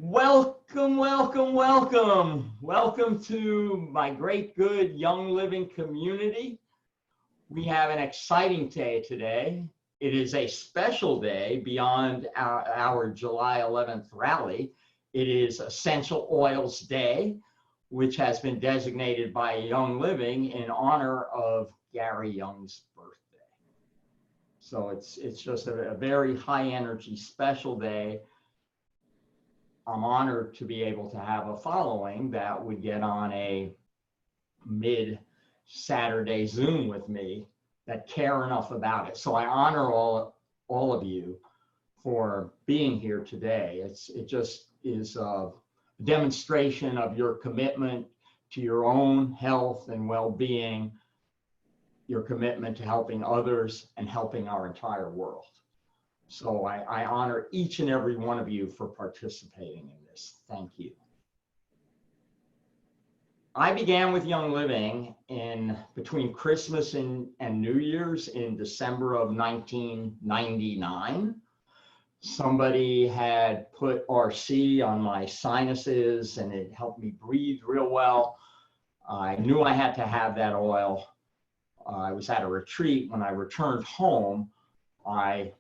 Welcome, welcome, welcome. Welcome to my great, good, Young Living community. We have an exciting day today. It is a special day beyond our July 11th rally. It is Essential Oils Day, which has been designated by Young Living in honor of Gary Young's birthday. So it's just a very high energy special day. I'm honored to be able to have a following that would get on a mid-Saturday Zoom with me that care enough about it. So I honor all of you for being here today. It just is a demonstration of your commitment to your own health and well-being, your commitment to helping others and helping our entire world. So I honor each and every one of you for participating in this. Thank you. I began with Young Living between Christmas and New Year's in December of 1999. Somebody had put RC on my sinuses and it helped me breathe real well. I knew I had to have that oil. I was at a retreat. When I returned home, I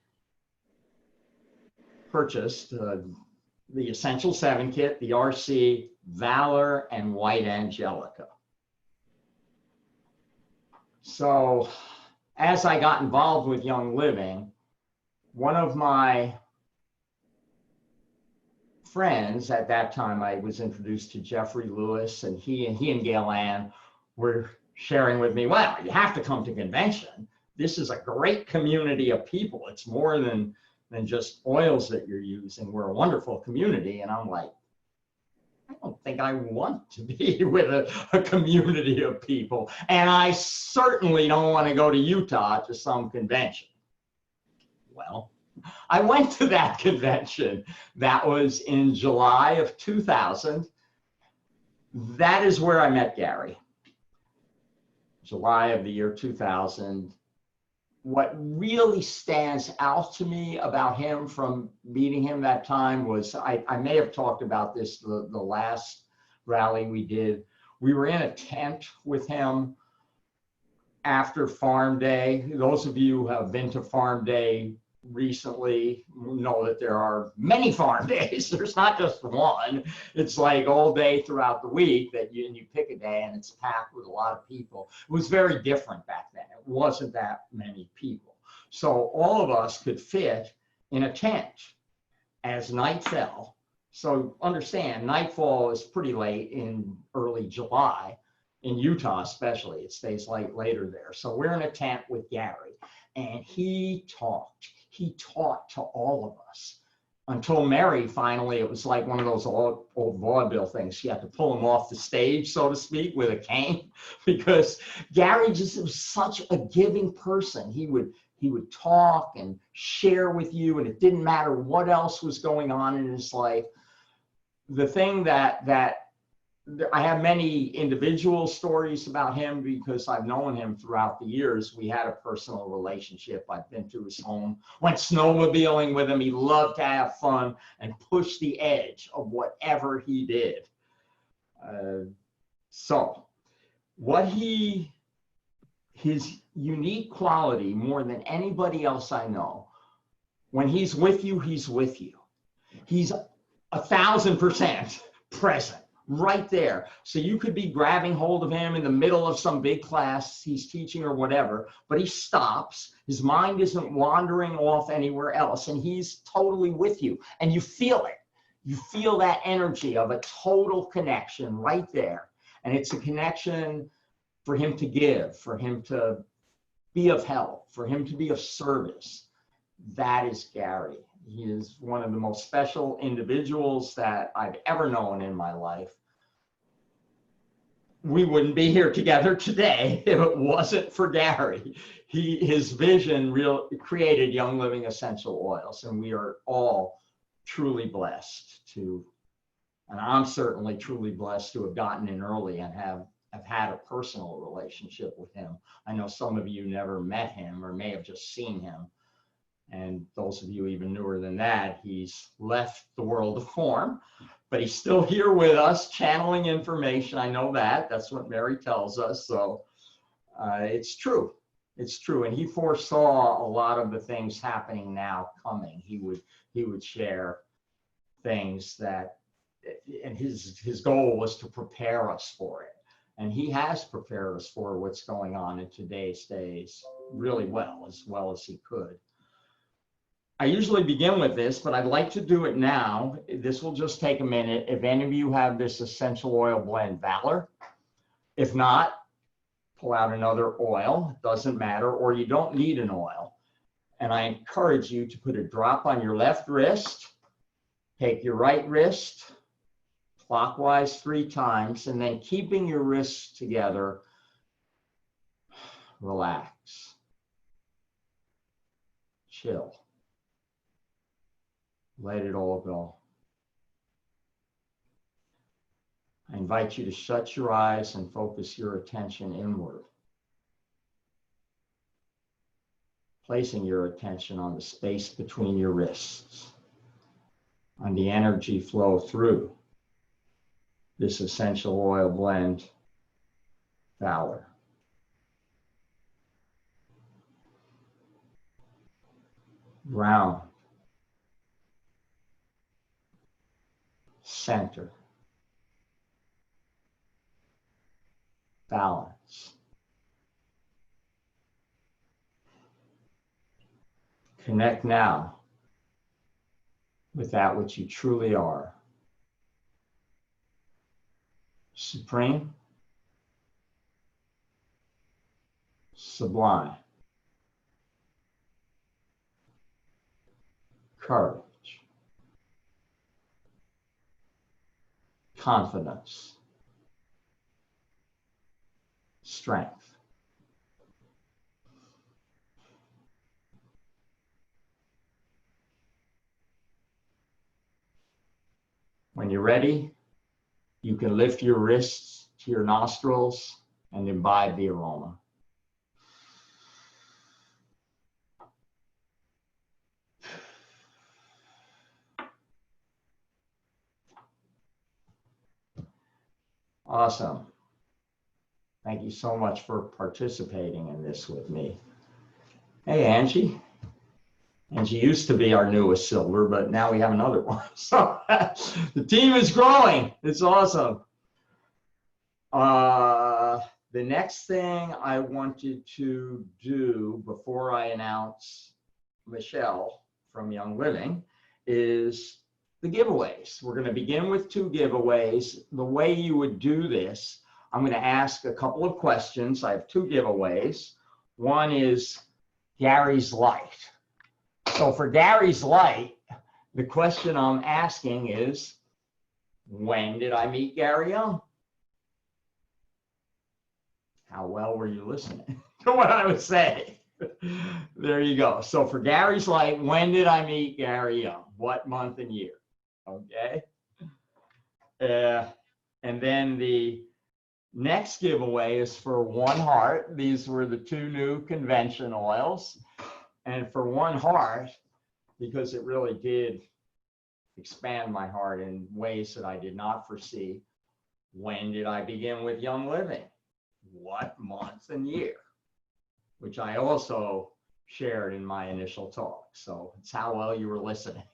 purchased the Essential 7 kit, the RC, Valor, and White Angelica. So as I got involved with Young Living, one of my friends at that time, I was introduced to Jeffrey Lewis, and he and Gail Ann were sharing with me, well, you have to come to convention. This is a great community of people. It's more than just oils that you're using. We're a wonderful community. And I'm like, I don't think I want to be with a community of people. And I certainly don't want to go to Utah to some convention. Well, I went to that convention. That was in July of 2000. That is where I met Gary. July of the year 2000. What really stands out to me about him from meeting him that time was, I may have talked about this the last rally we did. We were in a tent with him after Farm Day. Those of you who have been to Farm Day recently know that there are many farm days. There's not just one. It's like all day throughout the week that you pick a day and it's packed with a lot of people. It was very different back then. It wasn't that many people. So all of us could fit in a tent as night fell. So understand, nightfall is pretty late in early July, in Utah especially. It stays light later there. So we're in a tent with Gary, and he taught to all of us until Mary finally, it was like one of those old vaudeville things. She had to pull him off the stage, so to speak, with a cane, because Gary just was such a giving person. He would talk and share with you, and it didn't matter what else was going on in his life. The thing that I have many individual stories about him because I've known him throughout the years. We had a personal relationship. I've been to his home, went snowmobiling with him. He loved to have fun and push the edge of whatever he did. So what his unique quality, more than anybody else I know, when he's with you, he's with you. He's 1,000% present. Right there. So you could be grabbing hold of him in the middle of some big class he's teaching or whatever, but he stops. His mind isn't wandering off anywhere else, and he's totally with you. And you feel it. You feel that energy of a total connection right there. And it's a connection for him to give, for him to be of help, for him to be of service. That is Gary. He is one of the most special individuals that I've ever known in my life. We wouldn't be here together today if it wasn't for Gary. His vision created Young Living Essential Oils, and we are all truly blessed to, and I'm certainly truly blessed to have gotten in early and have had a personal relationship with him. I know some of you never met him or may have just seen him. And those of you even newer than that, he's left the world of form but he's still here with us, channeling information. I know that. That's what Mary tells us. So it's true. It's true. And he foresaw a lot of the things happening now coming. He would share things that, and his goal was to prepare us for it. And he has prepared us for what's going on in today's days really well as he could. I usually begin with this, but I'd like to do it now. This will just take a minute. If any of you have this essential oil blend, Valor. If not, pull out another oil, doesn't matter, or you don't need an oil. And I encourage you to put a drop on your left wrist, take your right wrist, clockwise 3 times, and then keeping your wrists together, relax, chill, let it all go. I invite you to shut your eyes and focus your attention inward, placing your attention on the space between your wrists, on the energy flow through this essential oil blend, Valor. Round, center, balance. Connect now with that which you truly are. Supreme, sublime, courage, confidence, strength. When you're ready, you can lift your wrists to your nostrils and imbibe the aroma. Awesome. Thank you so much for participating in this with me. Hey, Angie. Angie used to be our newest silver, but now we have another one. So the team is growing. It's awesome. The next thing I wanted to do before I announce Michelle from Young Living is the giveaways. We're going to begin with 2 giveaways. The way you would do this, I'm going to ask a couple of questions. I have 2 giveaways. One is Gary's Light. So for Gary's Light, the question I'm asking is, when did I meet Gary Young? How well were you listening to what I was saying? There you go. So for Gary's Light, when did I meet Gary Young? What month and year? Okay. And then the next giveaway is for One Heart. These were the 2 new convention oils. And for One Heart, because it really did expand my heart in ways that I did not foresee, when did I begin with Young Living? What month and year? Which I also shared in my initial talk. So it's how well you were listening.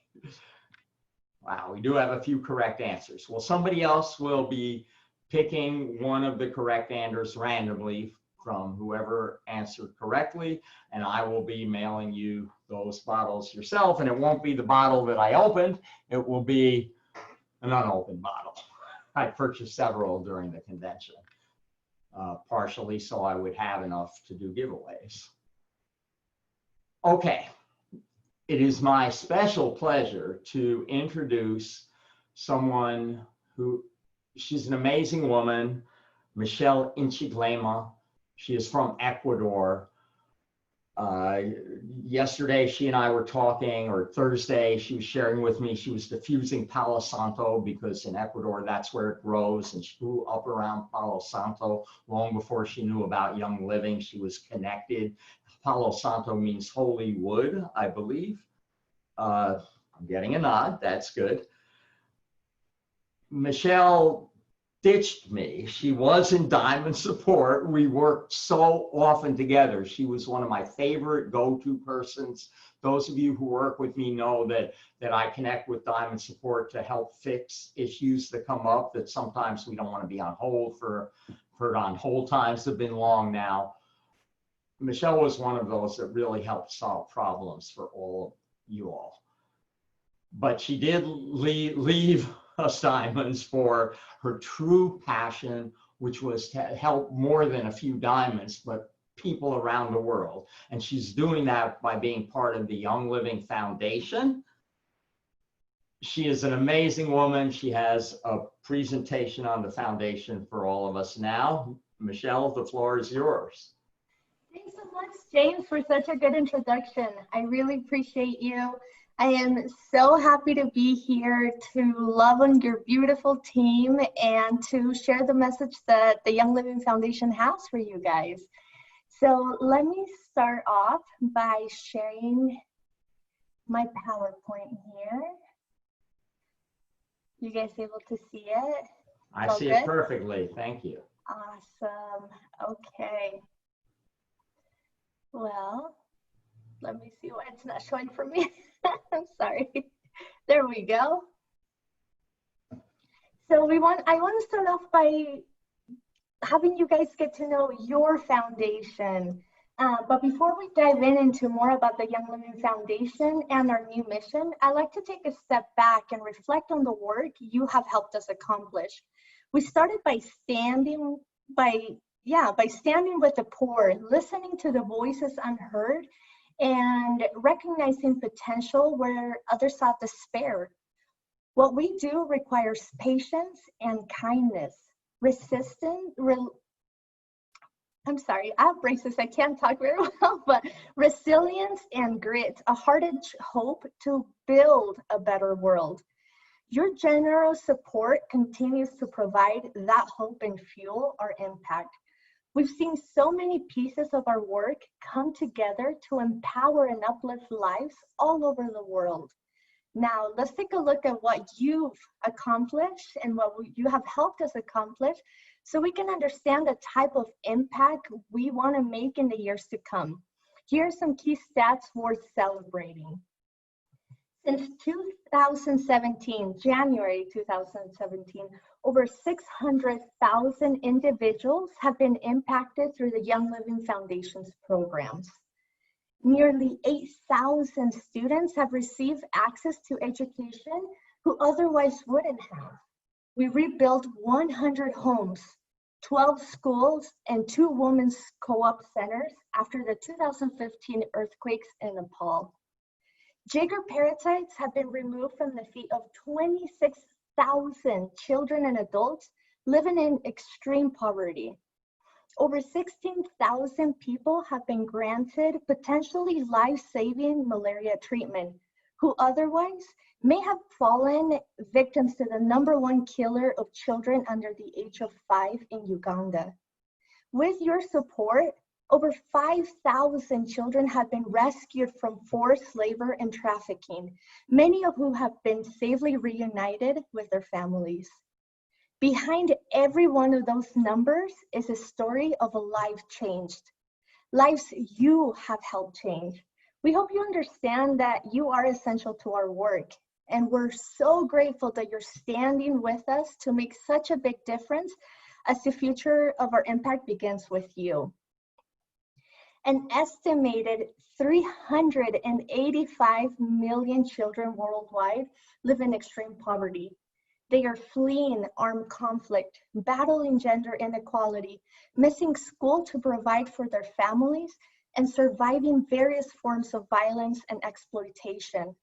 Wow, we do have a few correct answers. Well, somebody else will be picking one of the correct answers randomly from whoever answered correctly, and I will be mailing you those bottles yourself, and it won't be the bottle that I opened, it will be an unopened bottle. I purchased several during the convention, partially so I would have enough to do giveaways. Okay, it is my special pleasure to introduce someone who, she's an amazing woman, Michelle Inchiglema. She is from Ecuador. Yesterday, she and I were talking, or Thursday, she was sharing with me, she was diffusing Palo Santo because in Ecuador, that's where it grows. And she grew up around Palo Santo long before she knew about Young Living. She was connected. Palo Santo means holy wood, I believe. I'm getting a nod, that's good. Michelle ditched me. She was in Diamond Support. We worked so often together. She was one of my favorite go-to persons. Those of you who work with me know that I connect with Diamond Support to help fix issues that come up that sometimes we don't want to be on hold for on hold times have been long now. Michelle was one of those that really helped solve problems for all of you all. But she did leave us Diamonds for her true passion, which was to help more than a few diamonds, but people around the world. And she's doing that by being part of the Young Living Foundation. She is an amazing woman. She has a presentation on the foundation for all of us now. Michelle, the floor is yours. Thanks so much, James, for such a good introduction. I really appreciate you. I am so happy to be here to love on your beautiful team and to share the message that the Young Living Foundation has for you guys. So let me start off by sharing my PowerPoint here. You guys able to see it? I see it perfectly. Thank you. Awesome. Okay. Well, let me see why it's not showing for me. I'm sorry. There we go. So I want to start off by having you guys get to know your foundation. But before we dive into more about the Young Living Foundation and our new mission, I'd like to take a step back and reflect on the work you have helped us accomplish. We started by standing with the poor, listening to the voices unheard, and recognizing potential where others saw despair. What we do requires patience and kindness, I have braces, I can't talk very well, but resilience and grit, a hearted hope to build a better world. Your generous support continues to provide that hope and fuel our impact. We've seen so many pieces of our work come together to empower and uplift lives all over the world. Now, let's take a look at what you've accomplished and what you have helped us accomplish so we can understand the type of impact we want to make in the years to come. Here are some key stats worth celebrating. Since 2017, January 2017, over 600,000 individuals have been impacted through the Young Living Foundation's programs. Nearly 8,000 students have received access to education who otherwise wouldn't have. We rebuilt 100 homes, 12 schools, and 2 women's co-op centers after the 2015 earthquakes in Nepal. Jigger parasites have been removed from the feet of 26,000 children and adults living in extreme poverty. Over 16,000 people have been granted potentially life-saving malaria treatment, who otherwise may have fallen victims to the #1 killer of children under the age of 5 in Uganda. With your support, over 5,000 children have been rescued from forced labor and trafficking, many of whom have been safely reunited with their families. Behind every one of those numbers is a story of a life changed, lives you have helped change. We hope you understand that you are essential to our work, and we're so grateful that you're standing with us to make such a big difference as the future of our impact begins with you. An estimated 385 million children worldwide live in extreme poverty. They are fleeing armed conflict, battling gender inequality, missing school to provide for their families, and surviving various forms of violence and exploitation.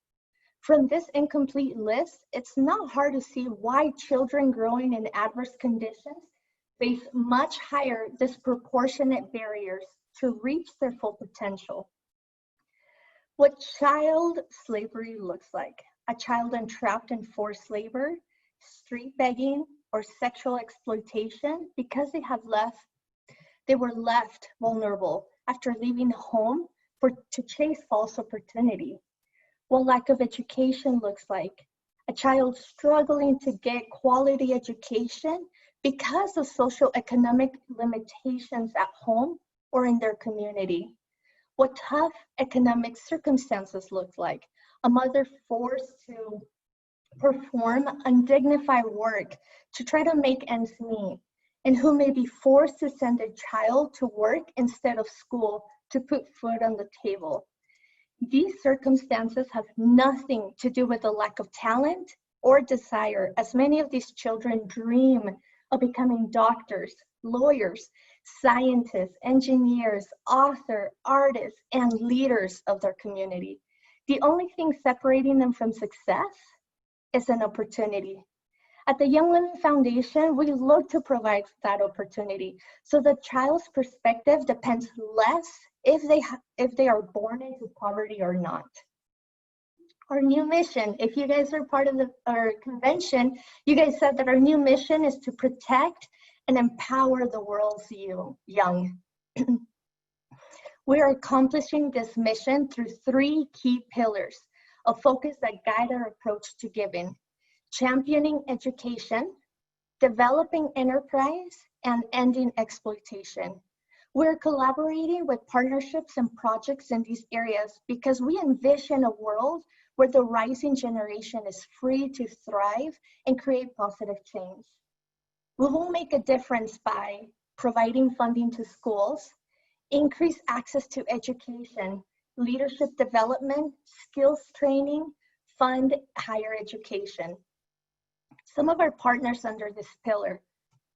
From this incomplete list, it's not hard to see why children growing in adverse conditions face much higher disproportionate barriers to reach their full potential. What child slavery looks like: a child entrapped in forced labor, street begging, or sexual exploitation because they were left vulnerable after leaving home to chase false opportunity. What lack of education looks like: a child struggling to get quality education because of socioeconomic limitations at home or in their community. What tough economic circumstances look like. A mother forced to perform undignified work to try to make ends meet, and who may be forced to send a child to work instead of school to put food on the table. These circumstances have nothing to do with a lack of talent or desire, as many of these children dream of becoming doctors, lawyers, scientists, engineers, authors, artists, and leaders of their community. The only thing separating them from success is an opportunity. At the Young Living Foundation, we look to provide that opportunity, so the child's perspective depends less if they are born into poverty or not. Our new mission, if you guys are part of our convention, you guys said that our new mission is to protect and empower the world's young. We are accomplishing this mission through 3 key pillars of focus that guide our approach to giving: championing education, developing enterprise, and ending exploitation. We're collaborating with partnerships and projects in these areas because we envision a world where the rising generation is free to thrive and create positive change. We will make a difference by providing funding to schools, increase access to education, leadership development, skills training, fund higher education. Some of our partners under this pillar: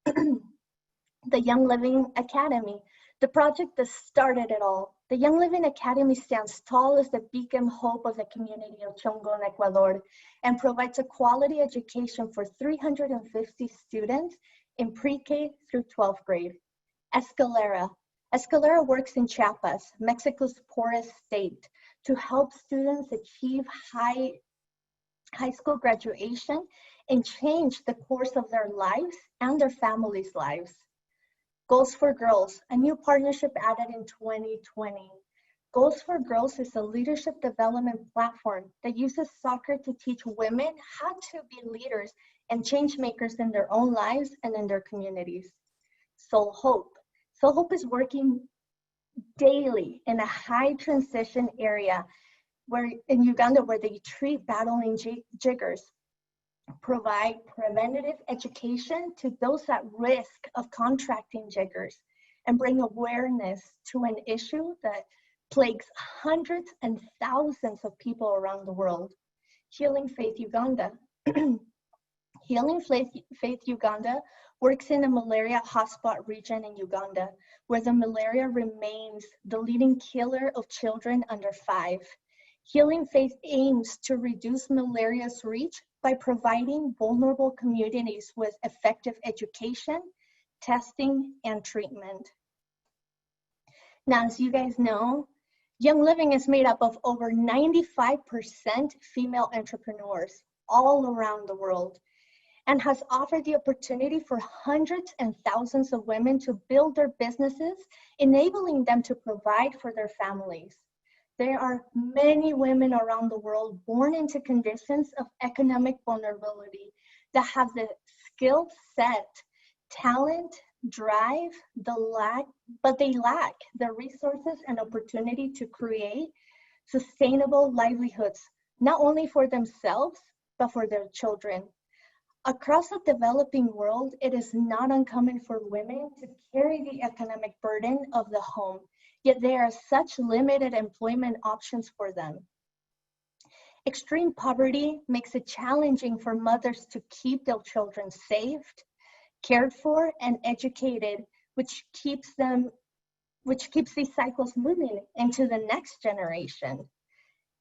the Young Living Academy, the project that started it all. The Young Living Academy stands tall as the beacon hope of the community of Chongon, Ecuador, and provides a quality education for 350 students in pre-K through 12th grade. Escalera works in Chiapas, Mexico's poorest state, to help students achieve high school graduation and change the course of their lives and their families' lives. Goals for Girls, a new partnership added in 2020. Goals for Girls is a leadership development platform that uses soccer to teach women how to be leaders and change makers in their own lives and in their communities. Soul Hope is working daily in a high transition area in Uganda, where they treat battling jiggers, provide preventative education to those at risk of contracting jiggers, and bring awareness to an issue that plagues hundreds and thousands of people around the world. Healing Faith Uganda. Healing Faith Uganda works in a malaria hotspot region in Uganda, where the malaria remains the leading killer of children under 5. Healing Faith aims to reduce malaria's reach by providing vulnerable communities with effective education, testing, and treatment. Now, as you guys know, Young Living is made up of over 95% female entrepreneurs all around the world, and has offered the opportunity for hundreds and thousands of women to build their businesses, enabling them to provide for their families. There are many women around the world born into conditions of economic vulnerability that have the skill set, talent, drive, but they lack the resources and opportunity to create sustainable livelihoods, not only for themselves, but for their children. Across the developing world, it is not uncommon for women to carry the economic burden of the home, yet there are such limited employment options for them. Extreme poverty makes it challenging for mothers to keep their children saved, cared for, and educated, which keeps these cycles moving into the next generation.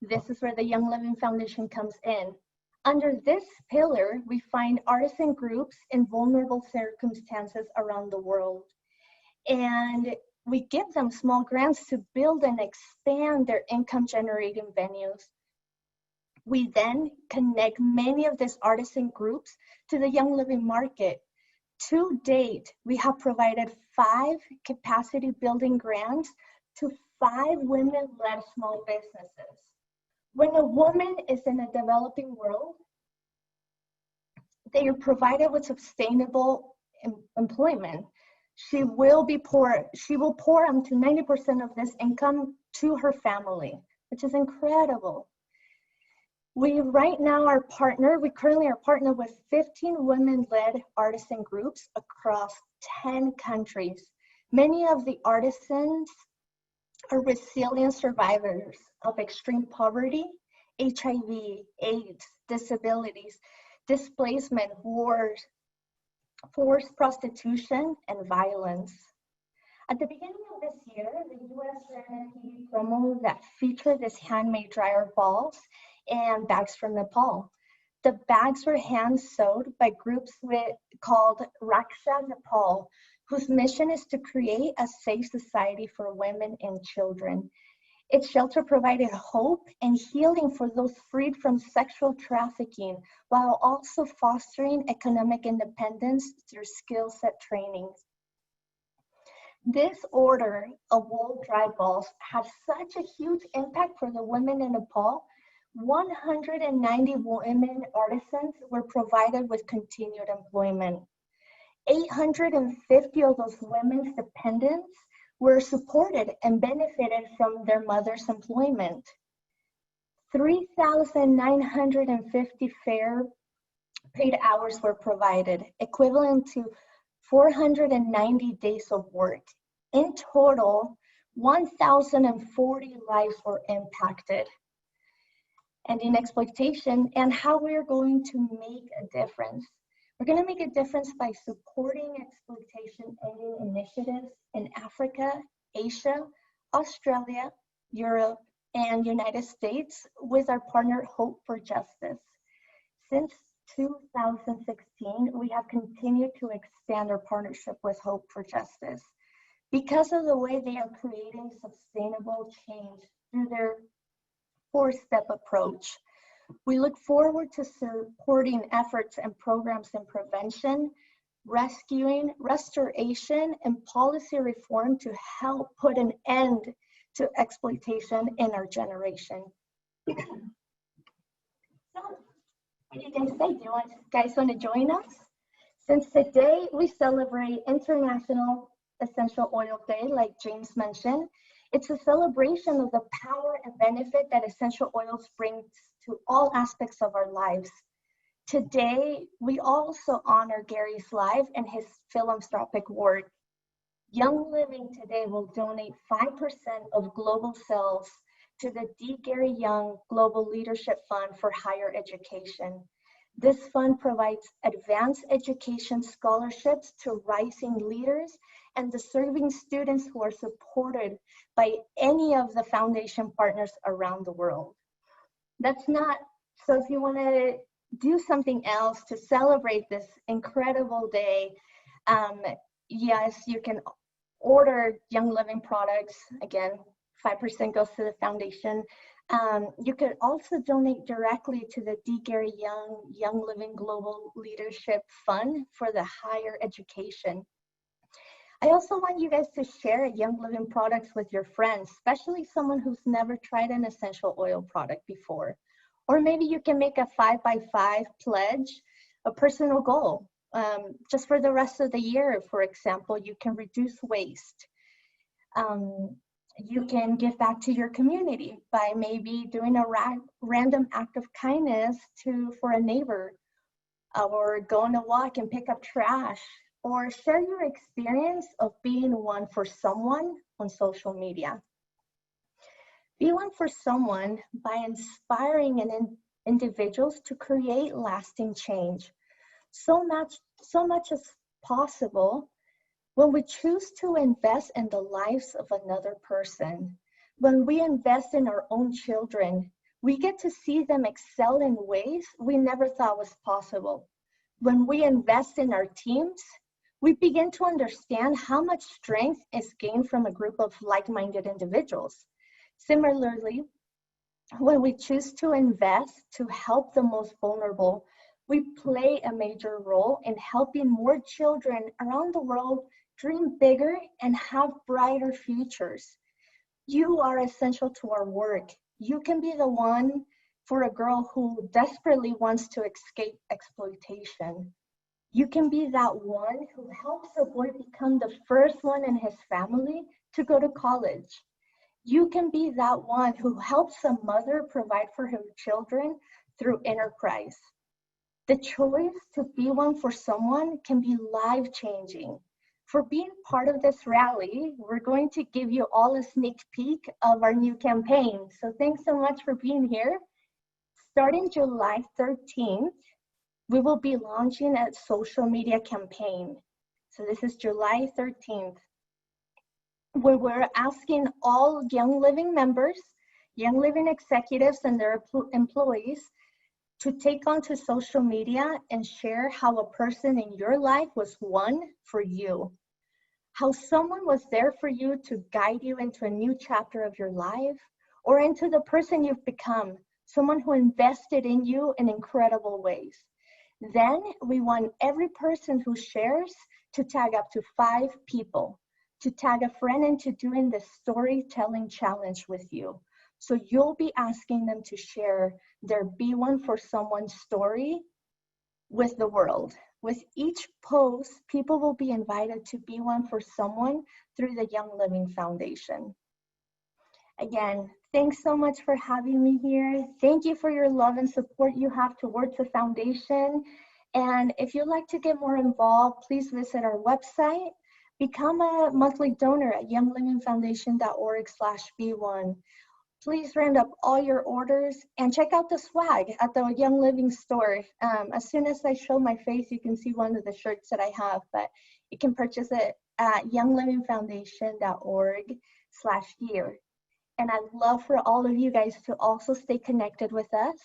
This is where the Young Living Foundation comes in. Under this pillar, we find artisan groups in vulnerable circumstances around the world, and we give them small grants to build and expand their income-generating venues. We then connect many of these artisan groups to the Young Living market. To date, we have provided 5 capacity building grants to 5 women-led small businesses. When a woman is in a developing world, They are provided with sustainable employment. She will pour up to 90% of this income to her family, which is incredible. We currently are partnered with 15 women-led artisan groups across 10 countries. Many of the artisans are resilient survivors of extreme poverty, HIV, AIDS, disabilities, displacement, wars, forced prostitution, and violence. At the beginning of this year, the US ran a TV promo that featured this handmade dryer balls and bags from Nepal. The bags were hand sewed by groups called Raksha Nepal, whose mission is to create a safe society for women and children. Its shelter provided hope and healing for those freed from sexual trafficking, while also fostering economic independence through skill set training. This order of wool dry balls had such a huge impact for the women in Nepal. 190 women artisans were provided with continued employment. 850 of those women's dependents were supported and benefited from their mother's employment. 3,950 fair paid hours were provided, equivalent to 490 days of work. In total, 1,040 lives were impacted. Ending exploitation, and how we're going to make a difference. We're going to make a difference by supporting exploitation ending initiatives in Africa, Asia, Australia, Europe, and United States with our partner Hope for Justice. Since 2016, we have continued to expand our partnership with Hope for Justice because of the way they are creating sustainable change through their four-step approach. We look forward to supporting efforts and programs in prevention, rescuing, restoration, and policy reform to help put an end to exploitation in our generation. So, what do you guys say? Do you guys want to join us? Since today we celebrate International Essential Oil Day, like James mentioned, it's a celebration of the power and benefit that essential oils bring to all aspects of our lives. Today, we also honor Gary's life and his philanthropic work. Young Living today will donate 5% of global sales to the D. Gary Young Global Leadership Fund for Higher Education. This fund provides advanced education scholarships to rising leaders and deserving students who are supported by any of the foundation partners around the world. That's not, so if you want to do something else to celebrate this incredible day, yes, you can order Young Living products. Again, 5% goes to the foundation. You could also donate directly to the D. Gary Young Young Living Global Leadership Fund for the higher education. I also want you guys to share Young Living products with your friends, especially someone who's never tried an essential oil product before. Or maybe you can make a 5x5 pledge, a personal goal. Just for the rest of the year, for example, you can reduce waste. You can give back to your community by maybe doing a random act of kindness for a neighbor, or go on a walk and pick up trash, or share your experience of being one for someone on social media. Be one for someone by inspiring individuals to create lasting change. So much as possible, when we choose to invest in the lives of another person, when we invest in our own children, we get to see them excel in ways we never thought was possible. When we invest in our teams, we begin to understand how much strength is gained from a group of like-minded individuals. Similarly, when we choose to invest to help the most vulnerable, we play a major role in helping more children around the world dream bigger and have brighter futures. You are essential to our work. You can be the one for a girl who desperately wants to escape exploitation. You can be that one who helps a boy become the first one in his family to go to college. You can be that one who helps a mother provide for her children through enterprise. The choice to be one for someone can be life-changing. For being part of this rally, we're going to give you all a sneak peek of our new campaign. So thanks so much for being here. Starting July 13th, we will be launching a social media campaign. So this is July 13th, where we're asking all Young Living members, Young Living executives and their employees to take onto social media and share how a person in your life was one for you. How someone was there for you to guide you into a new chapter of your life or into the person you've become, someone who invested in you in incredible ways. Then we want every person who shares to tag up to 5 people, to tag a friend into doing the storytelling challenge with you. So you'll be asking them to share their Be One for Someone story with the world. With each post, people will be invited to be one for someone through the Young Living Foundation. Again, thanks so much for having me here. Thank you for your love and support you have towards the foundation. And if you'd like to get more involved, please visit our website. Become a monthly donor at younglivingfoundation.org/be1. Please round up all your orders and check out the swag at the Young Living store. As soon as I show my face, you can see one of the shirts that I have, but you can purchase it at younglivingfoundation.org/year. And I'd love for all of you guys to also stay connected with us.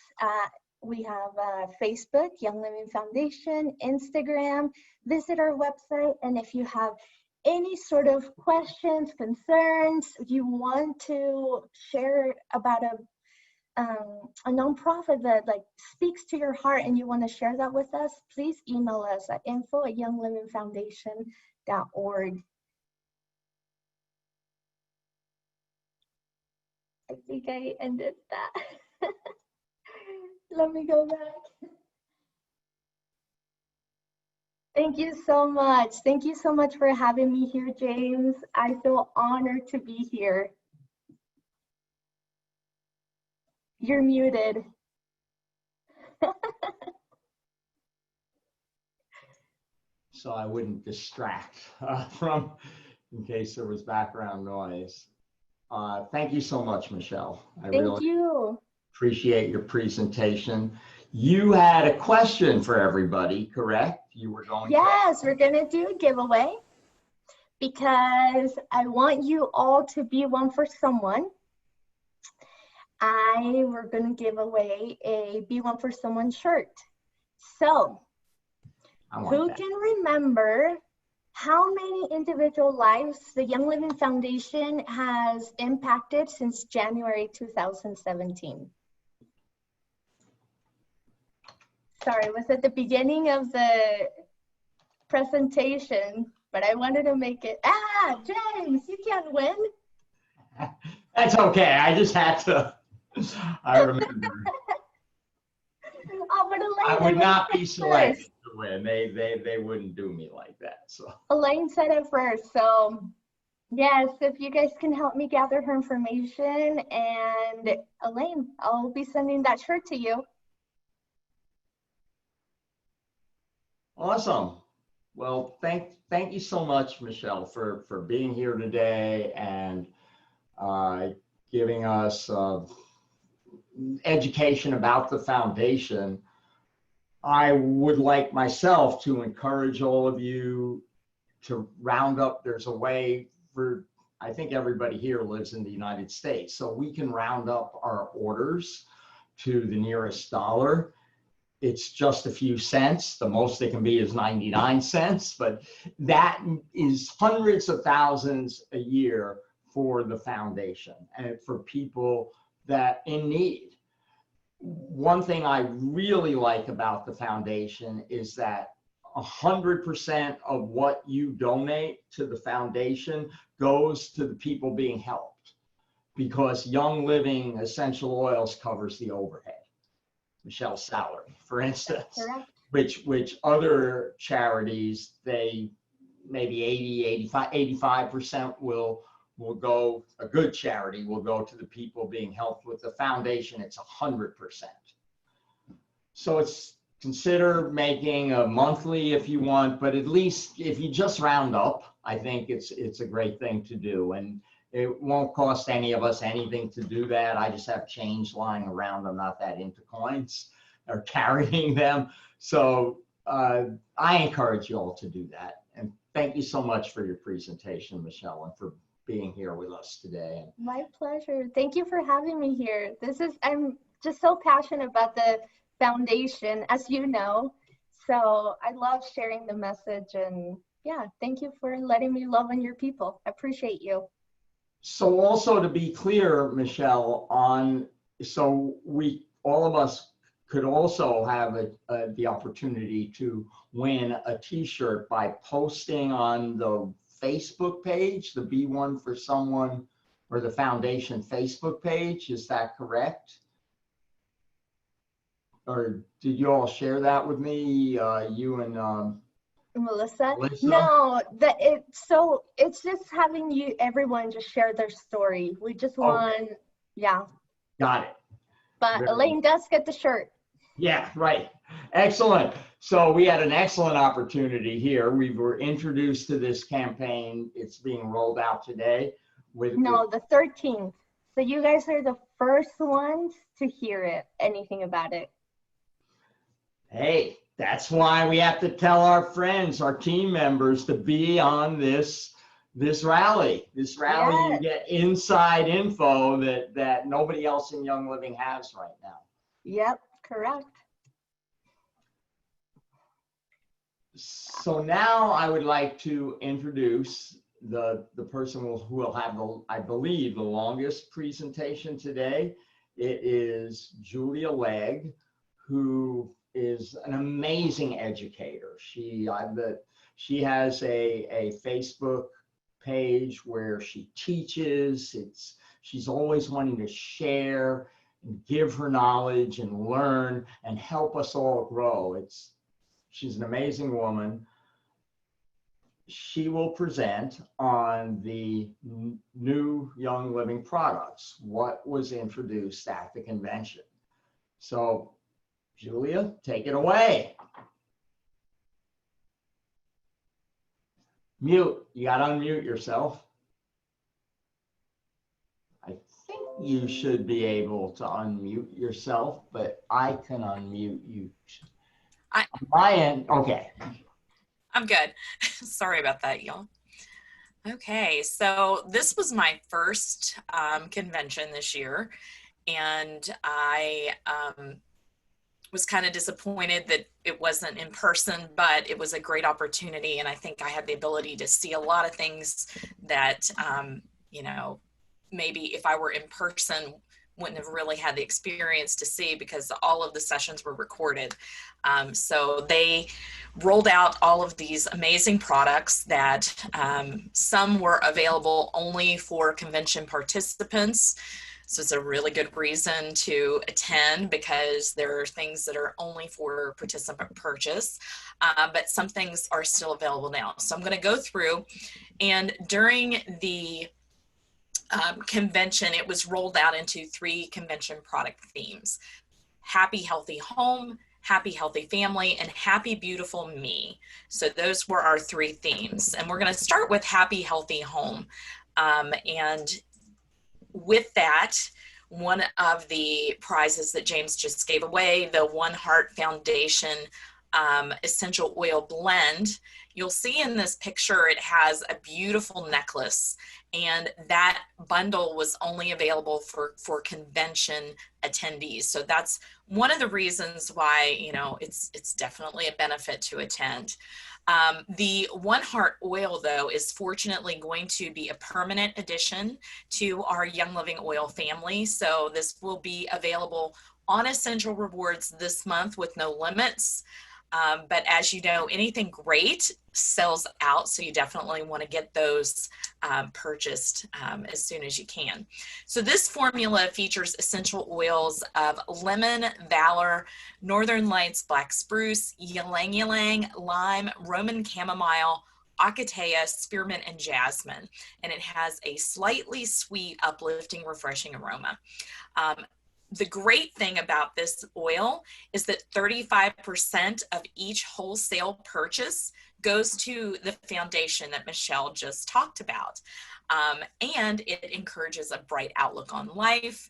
We have Facebook, Young Living Foundation, Instagram, visit our website. And if you have any sort of questions, concerns, you want to share about a nonprofit that like speaks to your heart and you want to share that with us, please email us at info@younglivingfoundation.org. I think I ended that. Let me go back. Thank you so much. Thank you so much for having me here, James. I feel honored to be here. You're muted. So I wouldn't distract in case there was background noise. Thank you so much, Michelle. I really appreciate your presentation. You had a question for everybody, correct? You were going Yes, we're going to do a giveaway because I want you all to be one for someone. We're going to give away a Be One for Someone shirt. So, who can remember how many individual lives the Young Living Foundation has impacted since January 2017? Sorry, it was at the beginning of the presentation, but I wanted to make it. James, you can't win. That's okay. I just had to. I remember. Oh, but Elaine, I would not be selected to win. They wouldn't do me like that. So Elaine said it first. So yes, if you guys can help me gather her information, and Elaine, I'll be sending that shirt to you. Awesome. Well, thank you so much, Michelle, for being here today and giving us education about the foundation. I would like myself to encourage all of you to round up. There's a way for, I think everybody here lives in the United States, so we can round up our orders to the nearest dollar. It's just a few cents. The most it can be is 99 cents, but that is hundreds of thousands a year for the foundation and for people that in need. One thing I really like about the foundation is that 100% of what you donate to the foundation goes to the people being helped, because Young Living Essential Oils covers the overhead. Michelle's salary, for instance, Correct. which other charities, they maybe 85% will go, a good charity will go to the people being helped. With the foundation, it's 100%. So it's, consider making a monthly if you want, but at least if you just round up, I think it's a great thing to do. And it won't cost any of us anything to do that. I just have change lying around. I'm not that into coins or carrying them. So I encourage you all to do that. And thank you so much for your presentation, Michelle, and for being here with us today. My pleasure. Thank you for having me here. I'm just so passionate about the foundation, as you know. So I love sharing the message, and yeah, thank you for letting me love on your people. I appreciate you. So also to be clear, Michelle, so all of us could also have the opportunity to win a t-shirt by posting on the Facebook page, the Be One for Someone, or the foundation Facebook page. Is that correct? Or did you all share that with me, you and Melissa? Melissa? No, it's just having everyone just share their story. We just want, yeah. Got it. But Elaine does get the shirt. Yeah, right. Excellent. So we had an excellent opportunity here. We were introduced to this campaign. It's being rolled out today. The 13th. So you guys are the first ones to hear anything about it. Hey, that's why we have to tell our friends, our team members, to be on this rally. This rally, yes. You get inside info that nobody else in Young Living has right now. Yep, correct. So now I would like to introduce the person who will have, I believe, the longest presentation today. It is Julia Legg, who is an amazing educator. She has a Facebook page where she teaches. She's always wanting to share and give her knowledge and learn and help us all grow. She's an amazing woman. She will present on the new Young Living products, what was introduced at the convention. So Julia, take it away. Mute, you gotta unmute yourself. I think you should be able to unmute yourself, but I can unmute you. On my end, okay. I'm good. Sorry about that, y'all. Okay, so this was my first convention this year, and I was kind of disappointed that it wasn't in person, but it was a great opportunity, and I think I had the ability to see a lot of things that, you know, maybe if I were in person, wouldn't have really had the experience to see, because all of the sessions were recorded. So they rolled out all of these amazing products that some were available only for convention participants. So it's a really good reason to attend, because there are things that are only for participant purchase, but some things are still available now. So I'm going to go through, and during the convention, it was rolled out into 3 convention product themes: Happy Healthy Home, Happy Healthy Family, and Happy Beautiful Me. So those were our 3 themes, and we're going to start with Happy Healthy Home. And with that, one of the prizes that James just gave away, the One Heart Foundation Essential Oil Blend. You'll see in this picture, it has a beautiful necklace, and that bundle was only available for convention attendees. So that's one of the reasons why, you know, it's definitely a benefit to attend. The One Heart oil, though, is fortunately going to be a permanent addition to our Young Living oil family. So this will be available on Essential Rewards this month with no limits. But as you know, anything great sells out, so you definitely want to get those purchased as soon as you can. So this formula features essential oils of lemon, valor, northern lights, black spruce, ylang ylang, lime, Roman chamomile, acatea, spearmint, and jasmine. And it has a slightly sweet, uplifting, refreshing aroma. The great thing about this oil is that 35% of each wholesale purchase goes to the foundation that Michelle just talked about. And it encourages a bright outlook on life,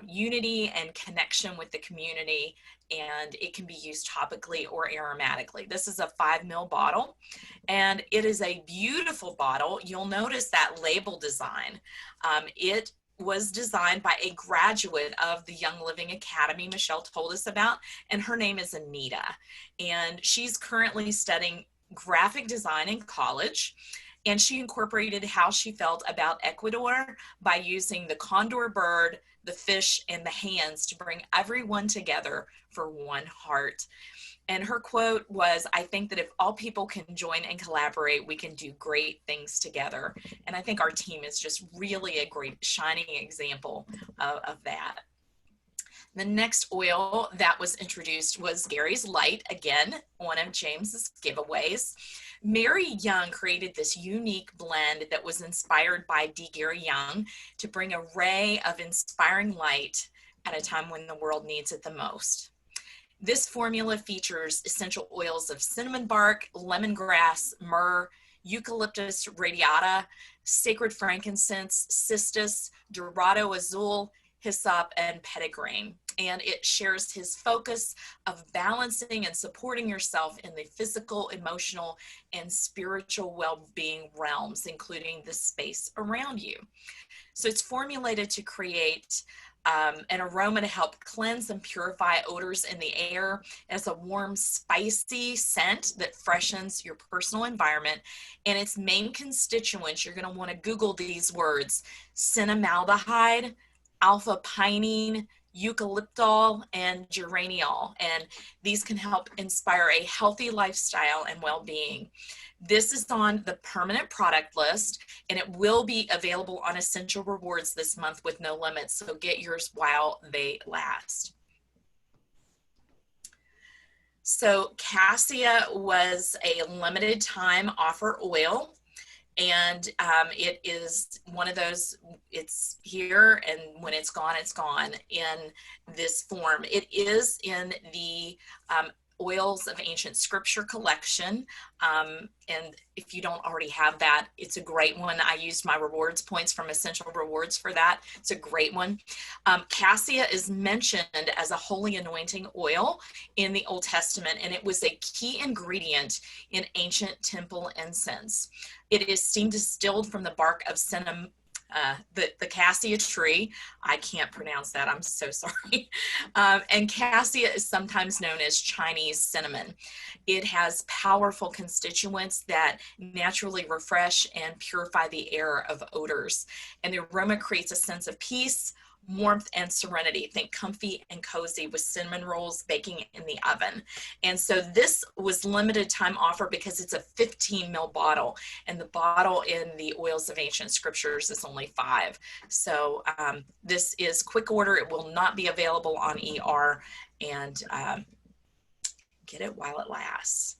unity and connection with the community, and it can be used topically or aromatically. This is a 5 ml bottle, and it is a beautiful bottle. You'll notice that label design. It was designed by a graduate of the Young Living Academy Michelle told us about, and her name is Anita. And she's currently studying graphic design in college, and she incorporated how she felt about Ecuador by using the condor bird, the fish, and the hands to bring everyone together for one heart. And her quote was, "I think that if all people can join and collaborate, we can do great things together." And I think our team is just really a great shining example of that. The next oil that was introduced was Gary's Light, again, one of James's giveaways. Mary Young created this unique blend that was inspired by D. Gary Young to bring a ray of inspiring light at a time when the world needs it the most. This formula features essential oils of cinnamon bark, lemongrass, myrrh, eucalyptus radiata, sacred frankincense, cistus, dorado azul, hyssop, and petitgrain. And it shares his focus of balancing and supporting yourself in the physical, emotional, and spiritual well-being realms, including the space around you. So it's formulated to create an aroma to help cleanse and purify odors in the air as a warm, spicy scent that freshens your personal environment. And its main constituents, you're going to want to Google these words: cinnamaldehyde, alpha pinene, eucalyptol, and geraniol. And these can help inspire a healthy lifestyle and well-being. This is on the permanent product list, and it will be available on Essential Rewards this month with no limits. So get yours while they last. So Cassia was a limited time offer oil. And it is one of those, it's here, and when it's gone in this form. It is in the Oils of Ancient Scripture collection. And if you don't already have that, it's a great one. I used my rewards points from Essential Rewards for that. It's a great one. Cassia is mentioned as a holy anointing oil in the Old Testament, and it was a key ingredient in ancient temple incense. It is steam distilled from the bark of cinnamon, the cassia tree. I can't pronounce that, I'm so sorry. And cassia is sometimes known as Chinese cinnamon. It has powerful constituents that naturally refresh and purify the air of odors. And the aroma creates a sense of peace, warmth, and serenity. Think comfy and cozy with cinnamon rolls baking in the oven. And so this was limited time offer because it's a 15 ml bottle, and the bottle in the Oils of Ancient Scriptures is only 5. So this is quick order. It will not be available on ER, and get it while it lasts.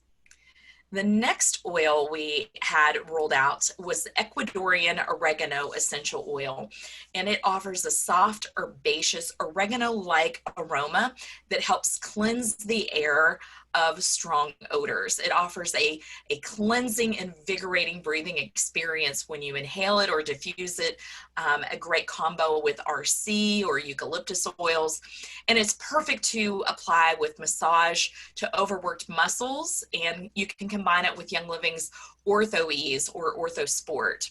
The next oil we had rolled out was Ecuadorian Oregano Essential Oil, and it offers a soft, herbaceous, oregano-like aroma that helps cleanse the air of strong odors. It offers a cleansing, invigorating breathing experience when you inhale it or diffuse it, a great combo with RC or eucalyptus oils, and it's perfect to apply with massage to overworked muscles, and you can combine it with Young Living's Ortho Ease or Ortho Sport.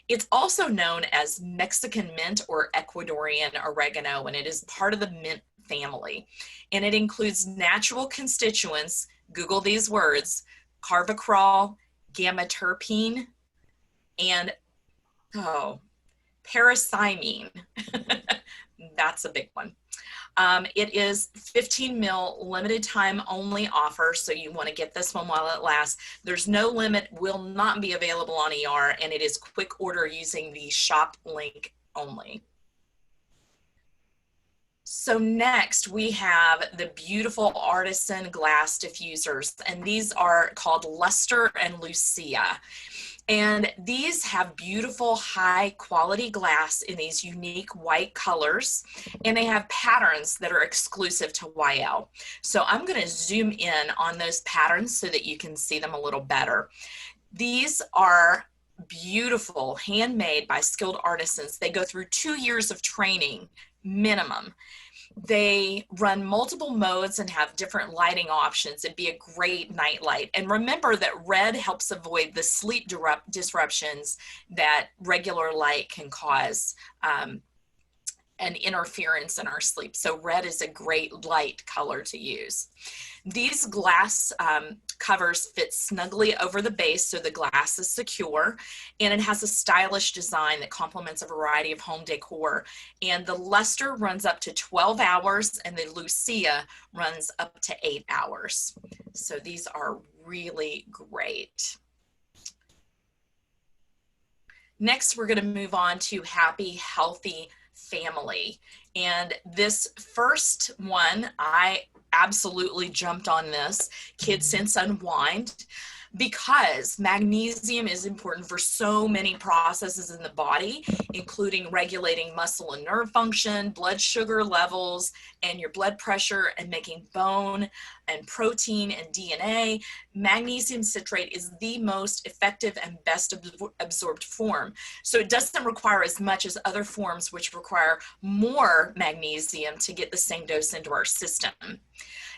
It's also known as Mexican mint or Ecuadorian oregano, and it is part of the mint family. And it includes natural constituents, Google these words, carvacrol, gamma-terpene, and paracymene. That's a big one. It is 15 mil limited time only offer, so you want to get this one while it lasts. There's no limit, will not be available on ER, and it is quick order using the shop link only. So next we have the beautiful artisan glass diffusers, and these are called Luster and Lucia. And these have beautiful high quality glass in these unique white colors, and they have patterns that are exclusive to YL. So I'm going to zoom in on those patterns so that you can see them a little better. These are beautiful, handmade by skilled artisans. They go through 2 years of training minimum. They run multiple modes and have different lighting options. It'd be a great night light. And remember that red helps avoid the sleep disruptions that regular light can cause, and interference in our sleep. So red is a great light color to use. These glass covers fit snugly over the base so the glass is secure, and it has a stylish design that complements a variety of home decor. And the Luster runs up to 12 hours and the Lucia runs up to 8 hours. So these are really great. Next, we're going to move on to Happy Healthy Family. And this first one, I absolutely jumped on this, Kids Sense Unwind, because magnesium is important for so many processes in the body, including regulating muscle and nerve function, blood sugar levels, and your blood pressure, and making bone and protein and DNA. Magnesium citrate is the most effective and best absorbed form. So it doesn't require as much as other forms which require more magnesium to get the same dose into our system.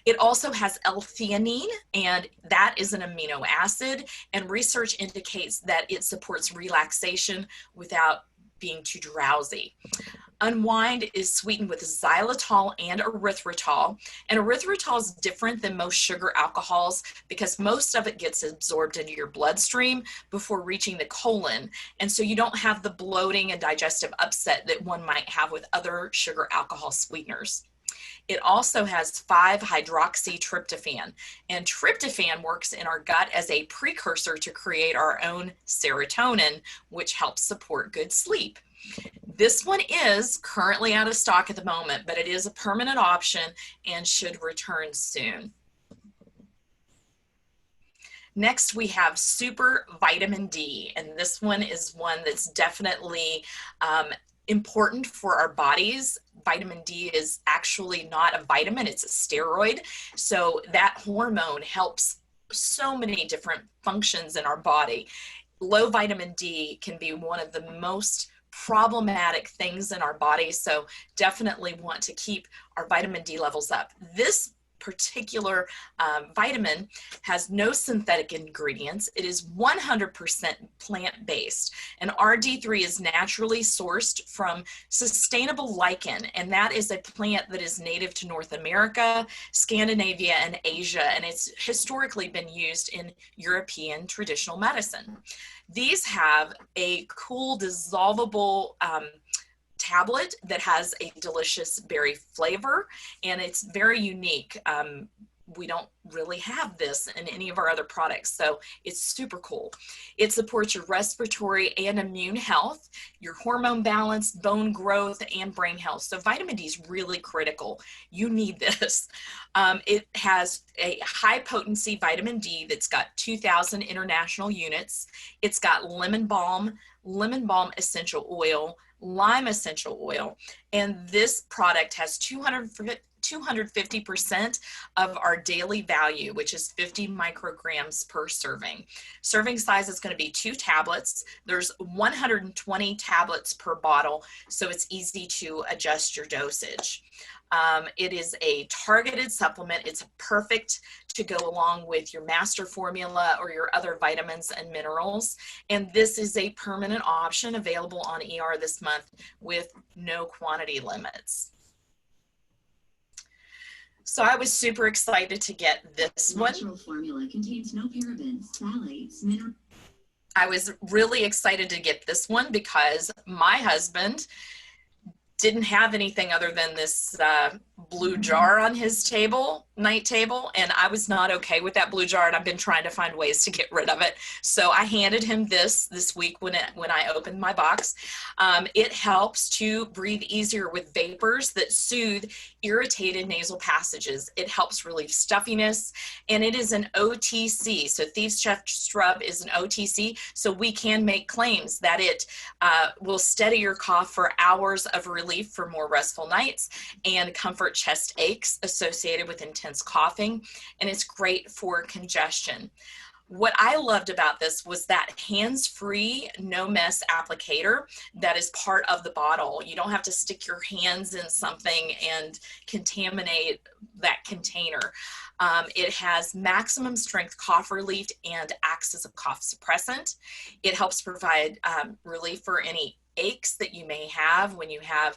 It also has L-theanine, and that is an amino acid, and research indicates that it supports relaxation without being too drowsy. Unwind is sweetened with xylitol and erythritol, and erythritol is different than most sugar alcohols because most of it gets absorbed into your bloodstream before reaching the colon, and so you don't have the bloating and digestive upset that one might have with other sugar alcohol sweeteners. It also has 5-hydroxytryptophan, and tryptophan works in our gut as a precursor to create our own serotonin, which helps support good sleep. This one is currently out of stock at the moment, but it is a permanent option and should return soon. Next, we have Super Vitamin D, and this one is one that's definitely important for our bodies. Vitamin D is actually not a vitamin, it's a steroid. So that hormone helps so many different functions in our body. Low vitamin D can be one of the most problematic things in our body, so definitely want to keep our vitamin D levels up. This particular vitamin has no synthetic ingredients. It is 100% plant-based, and RD3 is naturally sourced from sustainable lichen, and that is a plant that is native to North America, Scandinavia, and Asia, and it's historically been used in European traditional medicine. These have a cool dissolvable tablet that has a delicious berry flavor, and it's very unique. We don't really have this in any of our other products, so it's super cool. It supports your respiratory and immune health, your hormone balance, bone growth, and brain health. So vitamin D is really critical. You need this. It has a high potency vitamin D that's got 2,000 international units. It's got lemon balm essential oil, lime essential oil, and this product has 250% of our daily value, which is 50 micrograms per serving. Serving size is going to be 2 tablets. There's 120 tablets per bottle, so it's easy to adjust your dosage. It is a targeted supplement. It's perfect to go along with your master formula or your other vitamins and minerals. And this is a permanent option available on ER this month with no quantity limits. So I was super excited to get this one. Natural formula contains no parabens, phthalates, minerals. I was really excited to get this one because my husband didn't have anything other than this blue jar on his night table, and I was not okay with that blue jar, and I've been trying to find ways to get rid of it. So I handed him this week when I opened my box. It helps to breathe easier with vapors that soothe irritated nasal passages. It helps relieve stuffiness, and it is an OTC. So Thieves' Chest Rub is an OTC, so we can make claims that it will steady your cough for hours of relief for more restful nights and comfort chest aches associated with intense coughing, and it's great for congestion. What I loved about this was that hands-free, no-mess applicator that is part of the bottle. You don't have to stick your hands in something and contaminate that container. It has maximum strength cough relief and acts as a cough suppressant. It helps provide relief for any aches that you may have when you have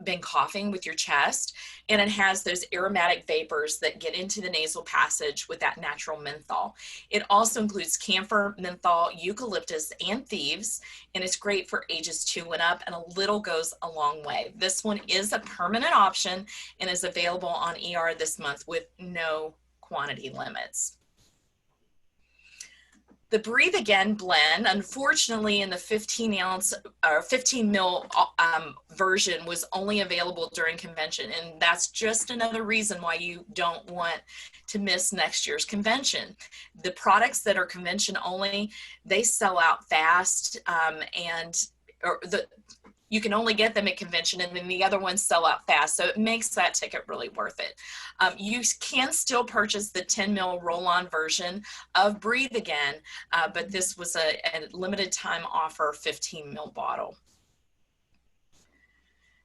been coughing with your chest, and it has those aromatic vapors that get into the nasal passage with that natural menthol. It also includes camphor, menthol, eucalyptus, and thieves, and it's great for ages 2 and up, and a little goes a long way. This one is a permanent option and is available on ER this month with no quantity limits. The Breathe Again blend, unfortunately, in the 15 ounce or 15 mil version was only available during convention. And that's just another reason why you don't want to miss next year's convention. The products that are convention only, they sell out fast, you can only get them at convention, and then the other ones sell out fast. So it makes that ticket really worth it. You can still purchase the 10 mil roll-on version of Breathe Again, but this was a limited time offer 15 mil bottle.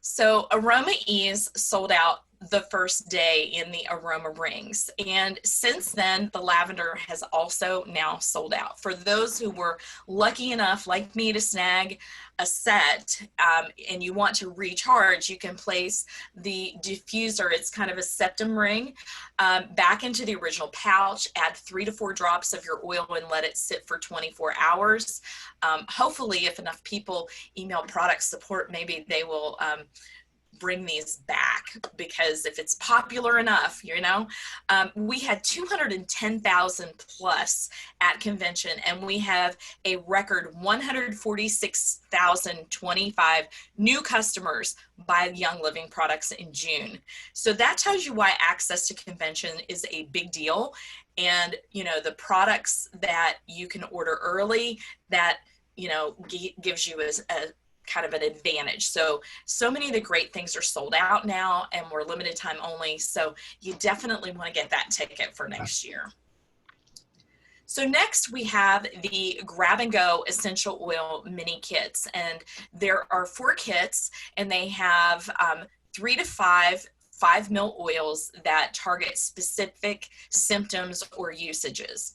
So Aroma Ease sold out the first day in the aroma rings, and since then the lavender has also now sold out. For those who were lucky enough like me to snag a set and you want to recharge, you can place the diffuser, it's kind of a septum ring, back into the original pouch, add 3 to 4 drops of your oil and let it sit for 24 hours. Hopefully if enough people email product support, maybe they will bring these back, because if it's popular enough, you know, we had 210,000 plus at convention, and we have a record 146,025 new customers buy Young Living products in June. So that tells you why access to convention is a big deal. And, you know, the products that you can order early, that, you know, gives you a kind of an advantage. So many of the great things are sold out now, and we're limited time only. So you definitely want to get that ticket for next year. So next we have the Grab and Go Essential Oil Mini Kits, and there are 4 kits, and they have 3 to 5 mil oils that target specific symptoms or usages.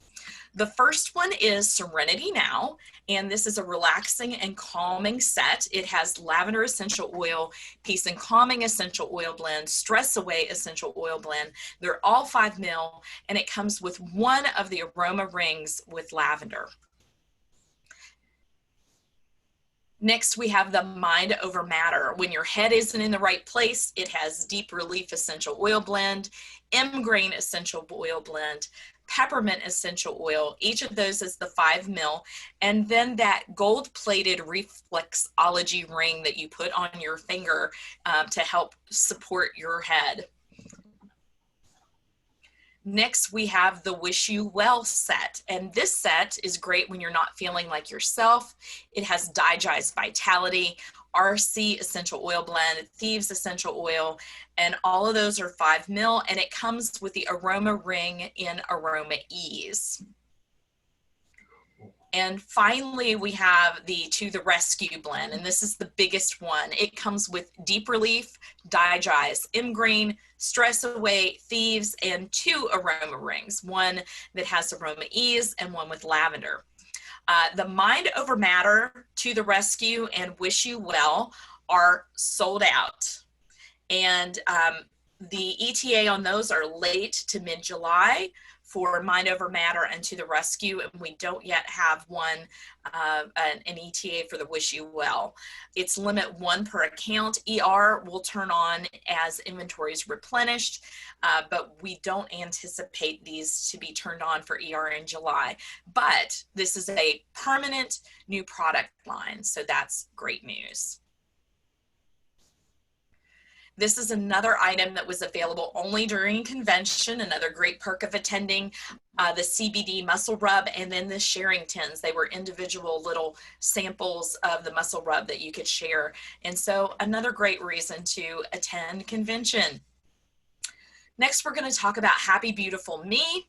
The first one is Serenity Now, and this is a relaxing and calming set. It has lavender essential oil, peace and calming essential oil blend, stress away essential oil blend. They're all 5 mil, and it comes with 1 of the aroma rings with lavender. Next, we have the Mind Over Matter. When your head isn't in the right place, it has Deep Relief Essential Oil Blend, M-Grain Essential Oil Blend, Peppermint Essential Oil. Each of those is the 5 mil. And then that gold-plated reflexology ring that you put on your finger to help support your head. Next, we have the Wish You Well set, and this set is great when you're not feeling like yourself. It has Digest Vitality, RC Essential Oil Blend, Thieves Essential Oil, and all of those are 5 mil, and it comes with the Aroma Ring in Aroma Ease. And finally, we have the To the Rescue blend, and this is the biggest one. It comes with Deep Relief, Digest, M-Grain, Stress Away, Thieves, and 2 aroma rings, one that has Aroma Ease and one with lavender. The Mind Over Matter, To the Rescue, and Wish You Well are sold out. And The ETA on those are late to mid-July for Mind Over Matter and To the Rescue, and we don't yet have one, an ETA for the Wish You Well. It's limit 1 per account. ER will turn on as inventory is replenished, but we don't anticipate these to be turned on for ER in July. But this is a permanent new product line, so that's great news. This is another item that was available only during convention, another great perk of attending the CBD muscle rub, and then the sharing tins. They were individual little samples of the muscle rub that you could share. And so another great reason to attend convention. Next, we're going to talk about Happy Beautiful Me.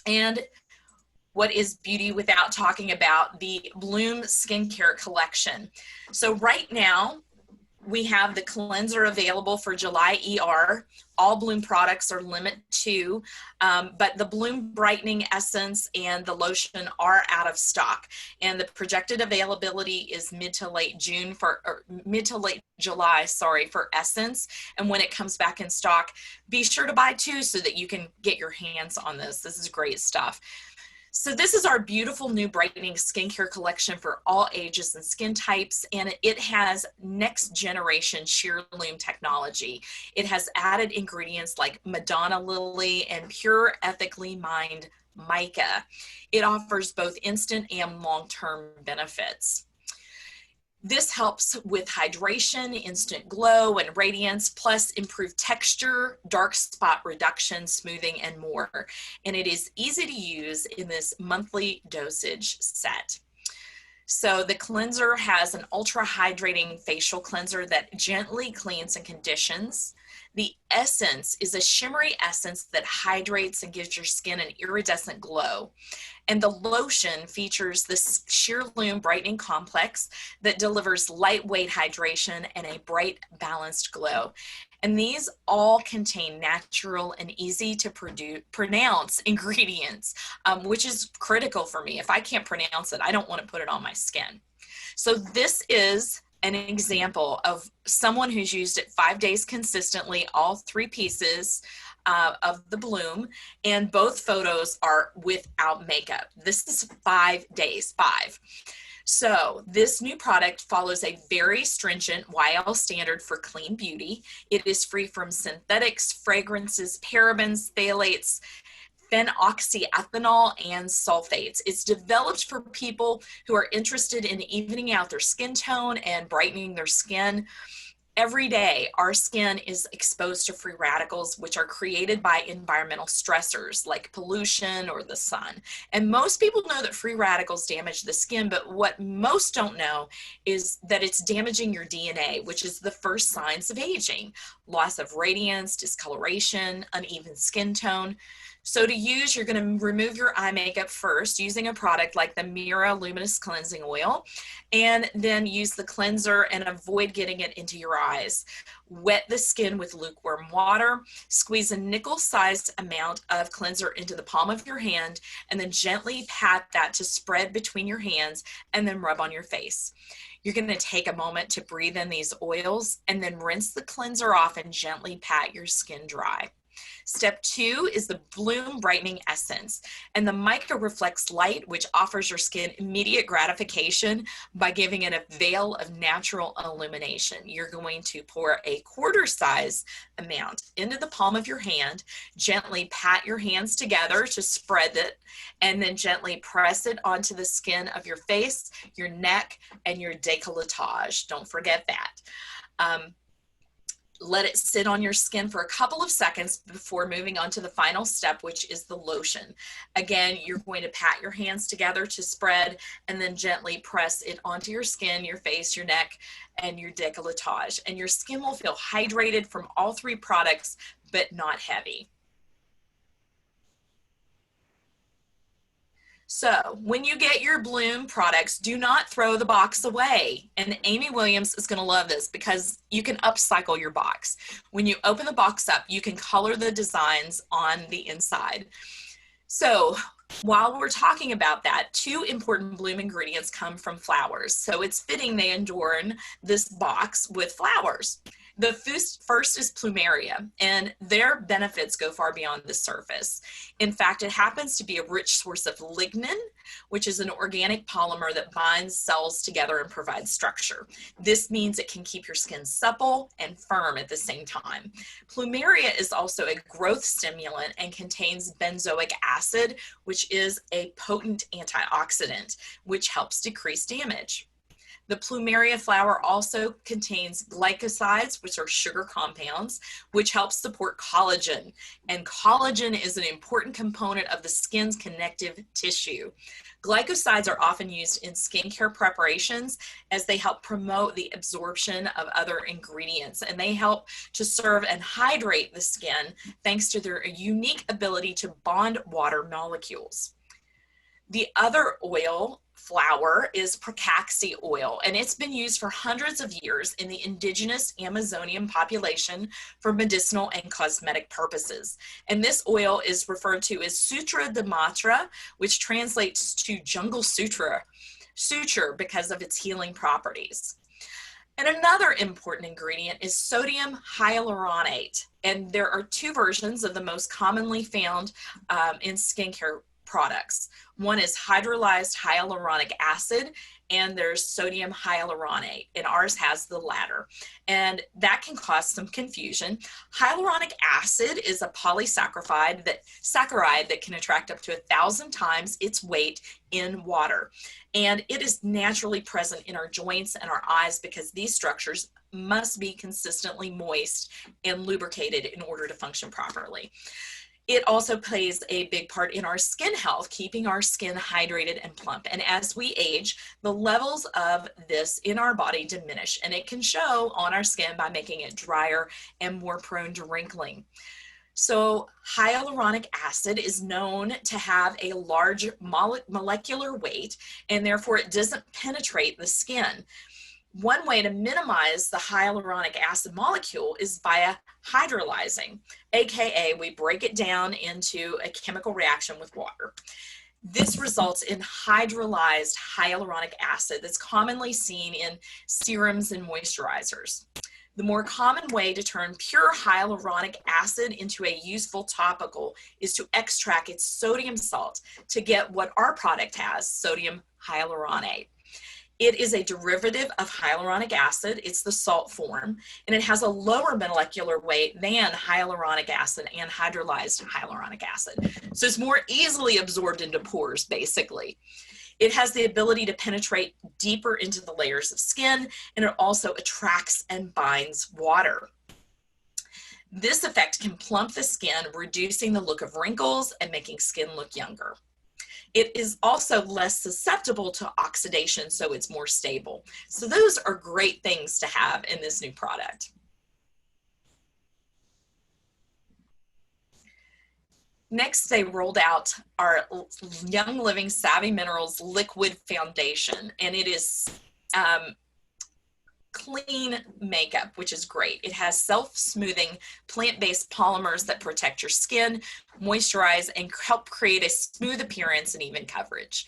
And what is beauty without talking about the Bloom skincare collection? So right now, we have the cleanser available for July ER. All Bloom products are limit 2, but the Bloom Brightening Essence and the lotion are out of stock. And the projected availability is mid to late July, sorry, for Essence. And when it comes back in stock, be sure to buy 2 so that you can get your hands on this. This is great stuff. So this is our beautiful new brightening skincare collection for all ages and skin types, and it has next generation sheer loom technology. It has added ingredients like Madonna Lily and pure ethically mined mica. It offers both instant and long-term benefits. This helps with hydration, instant glow, and radiance, plus improved texture, dark spot reduction, smoothing, and more. And it is easy to use in this monthly dosage set. So the cleanser has an ultra hydrating facial cleanser that gently cleans and conditions. The essence is a shimmery essence that hydrates and gives your skin an iridescent glow. And the lotion features this sheer loom brightening complex that delivers lightweight hydration and a bright, balanced glow. And these all contain natural and easy to pronounce ingredients, which is critical for me. If I can't pronounce it, I don't want to put it on my skin. So this is an example of someone who's used it 5 days consistently, all 3 pieces of the Bloom, and both photos are without makeup. This is 5 days, 5. So this new product follows a very stringent YL standard for clean beauty. It is free from synthetics, fragrances, parabens, phthalates, phenoxyethanol, and sulfates. It's developed for people who are interested in evening out their skin tone and brightening their skin. Every day, our skin is exposed to free radicals, which are created by environmental stressors like pollution or the sun. And most people know that free radicals damage the skin, but what most don't know is that it's damaging your DNA, which is the first signs of aging: loss of radiance, discoloration, uneven skin tone. So to use, you're going to remove your eye makeup first using a product like the Mira Luminous Cleansing Oil, and then use the cleanser and avoid getting it into your eyes. Wet the skin with lukewarm water, squeeze a nickel-sized amount of cleanser into the palm of your hand, and then gently pat that to spread between your hands, and then rub on your face. You're going to take a moment to breathe in these oils, and then rinse the cleanser off and gently pat your skin dry. Step 2 is the Bloom Brightening Essence, and the mica reflects light, which offers your skin immediate gratification by giving it a veil of natural illumination. You're going to pour a quarter-size amount into the palm of your hand, gently pat your hands together to spread it, and then gently press it onto the skin of your face, your neck, and your décolletage. Don't forget that. Let it sit on your skin for a couple of seconds before moving on to the final step, which is the lotion. Again, you're going to pat your hands together to spread and then gently press it onto your skin, your face, your neck, and your décolletage. And your skin will feel hydrated from all 3 products, but not heavy. So when you get your Bloom products, do not throw the box away. And Amy Williams is going to love this because you can upcycle your box. When you open the box up, you can color the designs on the inside. So while we're talking about that, 2 important Bloom ingredients come from flowers. So it's fitting they adorn this box with flowers. The first is plumeria, and their benefits go far beyond the surface. In fact, it happens to be a rich source of lignin, which is an organic polymer that binds cells together and provides structure. This means it can keep your skin supple and firm at the same time. Plumeria is also a growth stimulant and contains benzoic acid, which is a potent antioxidant, which helps decrease damage. The plumeria flower also contains glycosides, which are sugar compounds, which help support collagen. And collagen is an important component of the skin's connective tissue. Glycosides are often used in skincare preparations as they help promote the absorption of other ingredients, and they help to serve and hydrate the skin thanks to their unique ability to bond water molecules. The other oil flower is pracaxi oil, and it's been used for hundreds of years in the indigenous Amazonian population for medicinal and cosmetic purposes. And this oil is referred to as sutra de matra, which translates to jungle suture because of its healing properties. And another important ingredient is sodium hyaluronate. And there are two versions of the most commonly found in skincare products. One is hydrolyzed hyaluronic acid, and there's sodium hyaluronate, and ours has the latter. And that can cause some confusion. Hyaluronic acid is a polysaccharide that can attract up to 1,000 times its weight in water. And it is naturally present in our joints and our eyes because these structures must be consistently moist and lubricated in order to function properly. It also plays a big part in our skin health, keeping our skin hydrated and plump. And as we age, the levels of this in our body diminish, and it can show on our skin by making it drier and more prone to wrinkling. So hyaluronic acid is known to have a large molecular weight, and therefore it doesn't penetrate the skin. One way to minimize the hyaluronic acid molecule is via hydrolyzing, aka we break it down into a chemical reaction with water. This results in hydrolyzed hyaluronic acid that's commonly seen in serums and moisturizers. The more common way to turn pure hyaluronic acid into a useful topical is to extract its sodium salt to get what our product has, sodium hyaluronate. It is a derivative of hyaluronic acid. It's the salt form, and it has a lower molecular weight than hyaluronic acid and hydrolyzed hyaluronic acid. So it's more easily absorbed into pores, basically. It has the ability to penetrate deeper into the layers of skin, and it also attracts and binds water. This effect can plump the skin, reducing the look of wrinkles and making skin look younger. It is also less susceptible to oxidation, so it's more stable. So those are great things to have in this new product. Next, they rolled out our Young Living Savvy Minerals Liquid Foundation, and it is clean makeup, which is great. It has self-smoothing plant-based polymers that protect your skin, moisturize, and help create a smooth appearance and even coverage.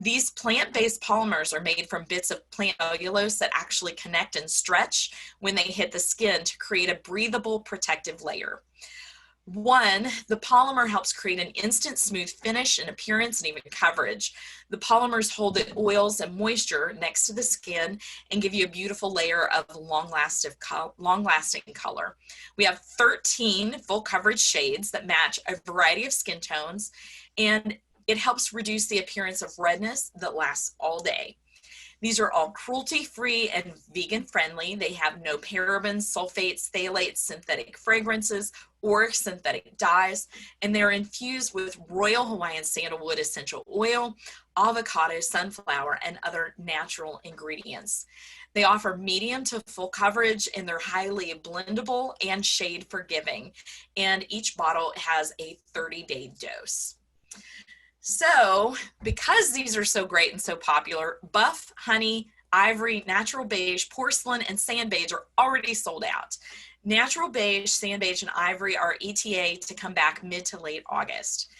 These plant-based polymers are made from bits of plant cellulose that actually connect and stretch when they hit the skin to create a breathable protective layer. One, the polymer helps create an instant smooth finish and appearance and even coverage. The polymers hold the oils and moisture next to the skin and give you a beautiful layer of long-lasting color. We have 13 full coverage shades that match a variety of skin tones, and it helps reduce the appearance of redness that lasts all day. These are all cruelty-free and vegan-friendly. They have no parabens, sulfates, phthalates, synthetic fragrances, or synthetic dyes, and they're infused with Royal Hawaiian Sandalwood essential oil, avocado, sunflower, and other natural ingredients. They offer medium to full coverage, and they're highly blendable and shade forgiving, and each bottle has a 30-day dose. So, because these are so great and so popular, buff, honey, ivory, natural beige, porcelain, and sand beige are already sold out. Natural beige, sand beige, and ivory are ETA to come back mid to late August.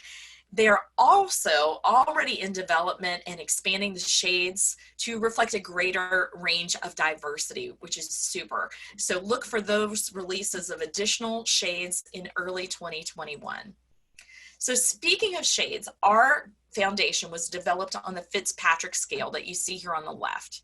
They're also already in development and expanding the shades to reflect a greater range of diversity, which is super. So look for those releases of additional shades in early 2021. So speaking of shades, our foundation was developed on the Fitzpatrick scale that you see here on the left.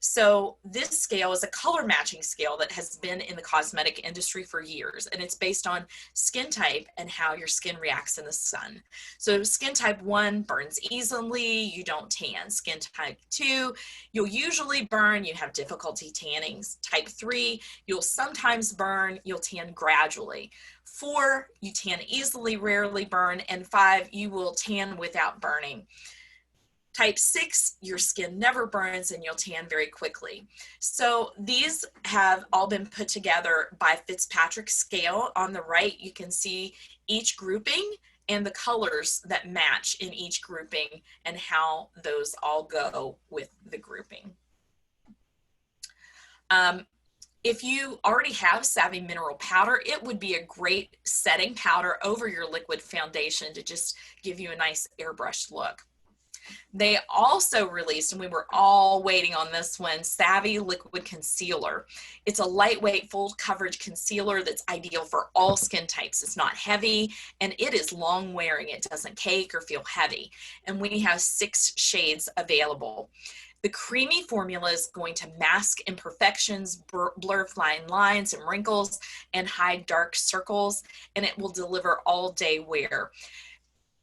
So this scale is a color matching scale that has been in the cosmetic industry for years, and it's based on skin type and how your skin reacts in the sun. So skin type 1 burns easily, you don't tan. Skin type 2, you'll usually burn, you have difficulty tanning. Type 3, you'll sometimes burn, you'll tan gradually. 4, you tan easily, rarely burn, and 5, you will tan without burning. Type 6, your skin never burns and you'll tan very quickly. So these have all been put together by Fitzpatrick scale. On the right, you can see each grouping and the colors that match in each grouping and how those all go with the grouping. If you already have Savvy Mineral Powder, it would be a great setting powder over your liquid foundation to just give you a nice airbrushed look. They also released, and we were all waiting on this one, Savvy Liquid Concealer. It's a lightweight full coverage concealer that's ideal for all skin types. It's not heavy and it is long wearing. It doesn't cake or feel heavy. And we have 6 shades available. The creamy formula is going to mask imperfections, blur fine lines and wrinkles, and hide dark circles, and it will deliver all day wear.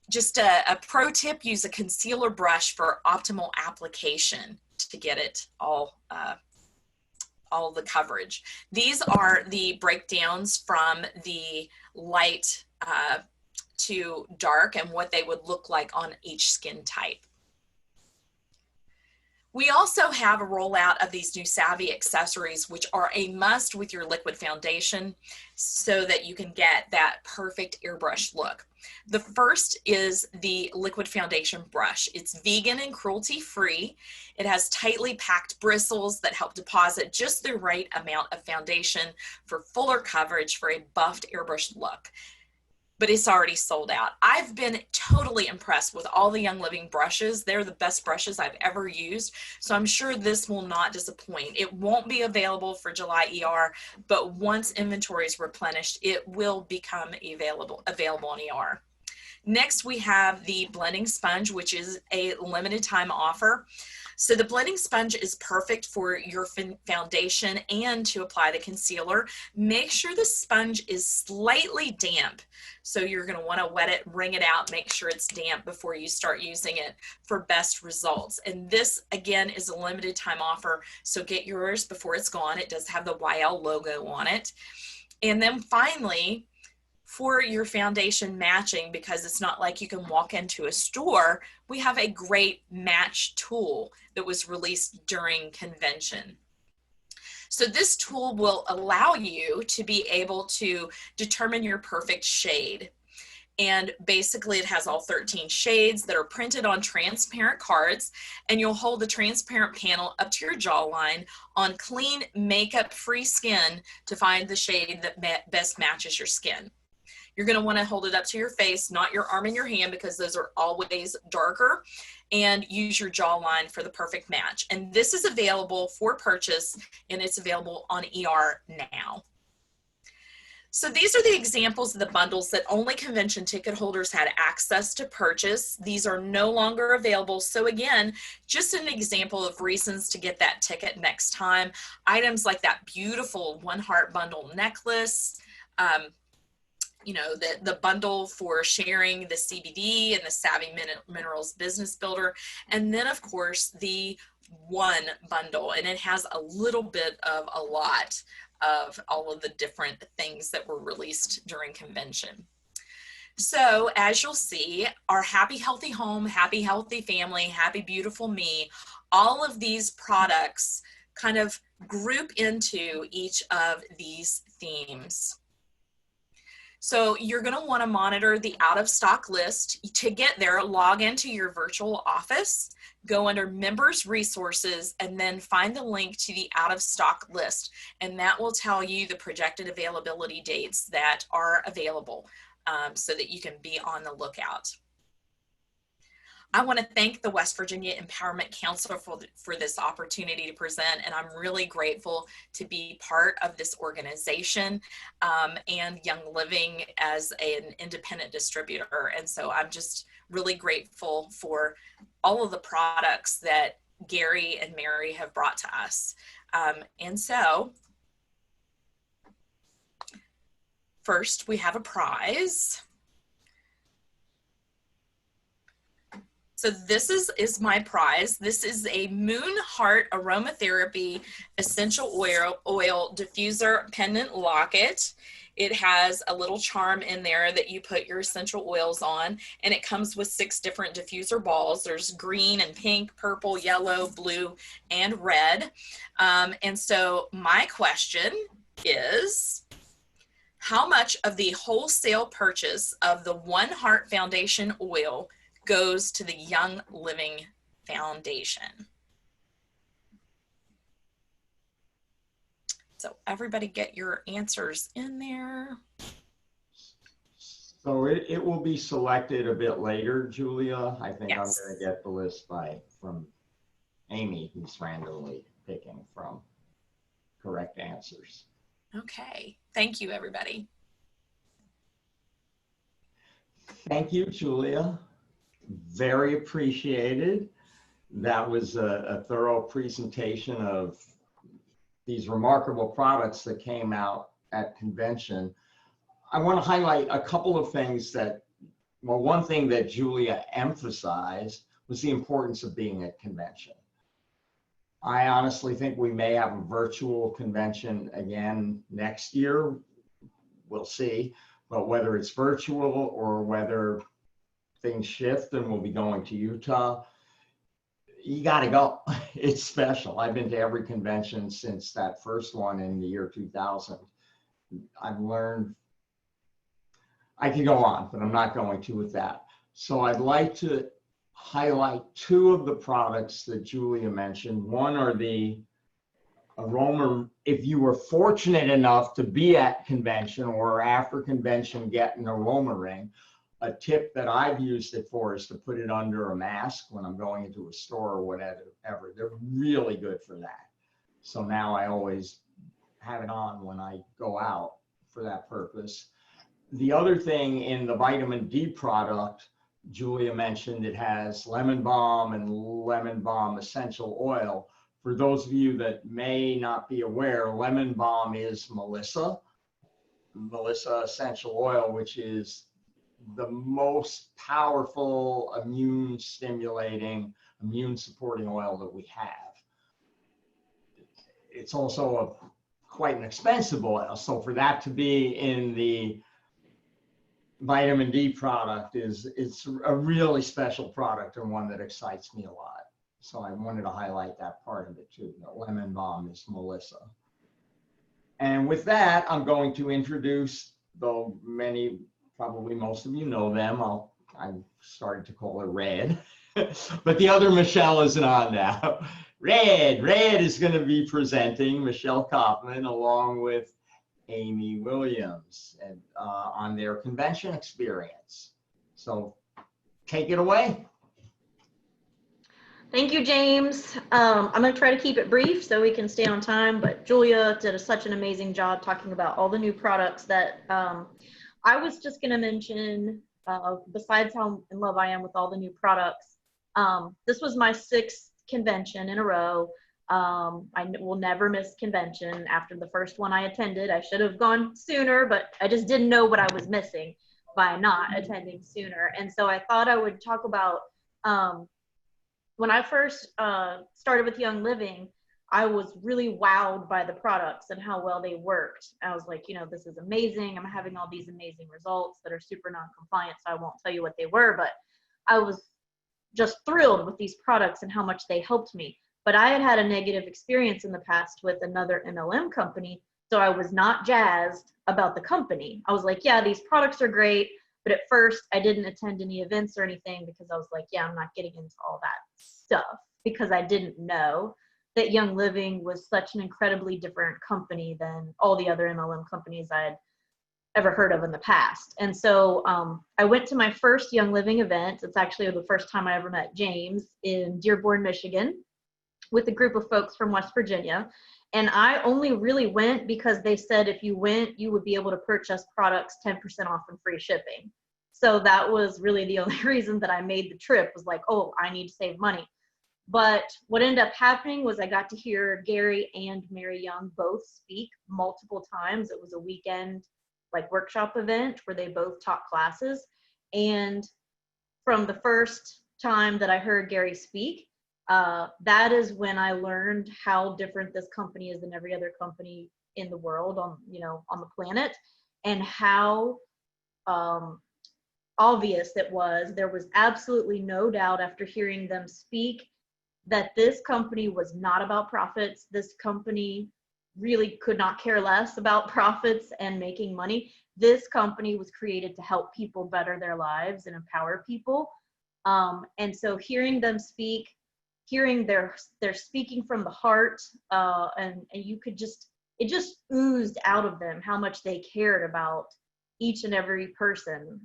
Just a pro tip, use a concealer brush for optimal application to get it all the coverage. These are the breakdowns from the light to dark and what they would look like on each skin type. We also have a rollout of these new Savvy accessories, which are a must with your liquid foundation so that you can get that perfect airbrush look. The first is the liquid foundation brush. It's vegan and cruelty-free. It has tightly packed bristles that help deposit just the right amount of foundation for fuller coverage for a buffed airbrushed look. But it's already sold out. I've been totally impressed with all the Young Living brushes. They're the best brushes I've ever used. So I'm sure this will not disappoint. It won't be available for July ER, but once inventory is replenished, it will become available on ER. Next, we have the blending sponge, which is a limited time offer. So the blending sponge is perfect for your foundation and to apply the concealer. Make sure the sponge is slightly damp. So you're going to want to wet it, wring it out, make sure it's damp before you start using it for best results. And this, again, is a limited time offer. So get yours before it's gone. It does have the YL logo on it. And then finally, for your foundation matching, because it's not like you can walk into a store, we have a great match tool that was released during convention. So this tool will allow you to be able to determine your perfect shade. And basically it has all 13 shades that are printed on transparent cards, and you'll hold the transparent panel up to your jawline on clean, makeup-free skin to find the shade that best matches your skin. You're going to want to hold it up to your face, not your arm and your hand, because those are always darker, and use your jawline for the perfect match. And this is available for purchase, and it's available on ER now. So these are the examples of the bundles that only convention ticket holders had access to purchase. These are no longer available. So again, just an example of reasons to get that ticket next time. Items like that beautiful one heart bundle necklace, you know, the bundle for sharing the CBD and the Savvy Minerals Business Builder. And then of course the one bundle, and it has a little bit of a lot of all of the different things that were released during convention. So as you'll see, our Happy Healthy Home, Happy Healthy Family, Happy Beautiful Me, all of these products kind of group into each of these themes. So you're going to want to monitor the out of stock list. To get there, log into your virtual office, go under members resources, and then find the link to the out of stock list. And that will tell you the projected availability dates that are available so that you can be on the lookout. I want to thank the West Virginia Empowerment Council for this opportunity to present, and I'm really grateful to be part of this organization and Young Living as an independent distributor. And so I'm just really grateful for all of the products that Gary and Mary have brought to us. And so first we have a prize. So this is my prize. This is a Moon Heart Aromatherapy Essential Oil Diffuser Pendant Locket. It has a little charm in there that you put your essential oils on, and it comes with 6 different diffuser balls. There's green and pink, purple, yellow, blue, and red. And so my question is, how much of the wholesale purchase of the One Heart Foundation oil goes to the Young Living Foundation? So everybody get your answers in there. So it will be selected a bit later, Julia. I think Yes. I'm going to get the list from Amy, who's randomly picking from correct answers. Okay, thank you, everybody. Thank you, Julia. Very appreciated. That was a thorough presentation of these remarkable products that came out at convention. I want to highlight a couple of things that, well, one thing that Julia emphasized was the importance of being at convention. I honestly think we may have a virtual convention again next year. We'll see. But whether it's virtual or whether things shift and we'll be going to Utah, you got to go. It's special. I've been to every convention since that first one in the year 2000. I've learned, I could go on, but I'm not going to with that. So I'd like to highlight 2 of the products that Julia mentioned. One are the aroma. If you were fortunate enough to be at convention or after convention get an aroma ring, a tip that I've used it for is to put it under a mask when I'm going into a store or whatever. They're really good for that. So now I always have it on when I go out for that purpose. The other thing in the vitamin D product, Julia mentioned it has lemon balm and lemon balm essential oil. For those of you that may not be aware, lemon balm is Melissa essential oil, which is the most powerful immune stimulating, immune supporting oil that we have. It's also quite an expensive oil. So for that to be in the vitamin D product it's a really special product and one that excites me a lot. So I wanted to highlight that part of it too. The lemon balm is Melissa. And with that, I'm going to introduce, though probably most of you know them, I'm starting to call her Red, but the other Michelle isn't on now. Red is going to be presenting, Michelle Kaufman, along with Amy Williams, and on their convention experience. So take it away. Thank you, James. I'm going to try to keep it brief so we can stay on time, but Julia did such an amazing job talking about all the new products that I was just going to mention, besides how in love I am with all the new products. This was my 6th convention in a row. I will never miss convention. After the first one I attended, I should have gone sooner, but I just didn't know what I was missing by not attending sooner. And so I thought I would talk about, when I first started with Young Living, I was really wowed by the products and how well they worked. I was like, this is amazing. I'm having all these amazing results that are super non-compliant, so I won't tell you what they were, but I was just thrilled with these products and how much they helped me. But I had a negative experience in the past with another MLM company, so I was not jazzed about the company. I was like, yeah, these products are great, but at first I didn't attend any events or anything because I was like, yeah, I'm not getting into all that stuff, because I didn't know that Young Living was such an incredibly different company than all the other MLM companies I had ever heard of in the past. And so I went to my first Young Living event. It's actually the first time I ever met James in Dearborn, Michigan, with a group of folks from West Virginia. And I only really went because they said if you went, you would be able to purchase products 10% off and free shipping. So that was really the only reason that I made the trip, was like, oh, I need to save money. But what ended up happening was I got to hear Gary and Mary Young both speak multiple times. It was a weekend like workshop event where they both taught classes. And from the first time that I heard Gary speak, that is when I learned how different this company is than every other company in the world, on the planet, and how obvious it was. There was absolutely no doubt after hearing them speak that this company was not about profits. This company really could not care less about profits and making money. This company was created to help people better their lives and empower people. And so hearing them speak, hearing their speaking from the heart, and you could it just oozed out of them how much they cared about each and every person.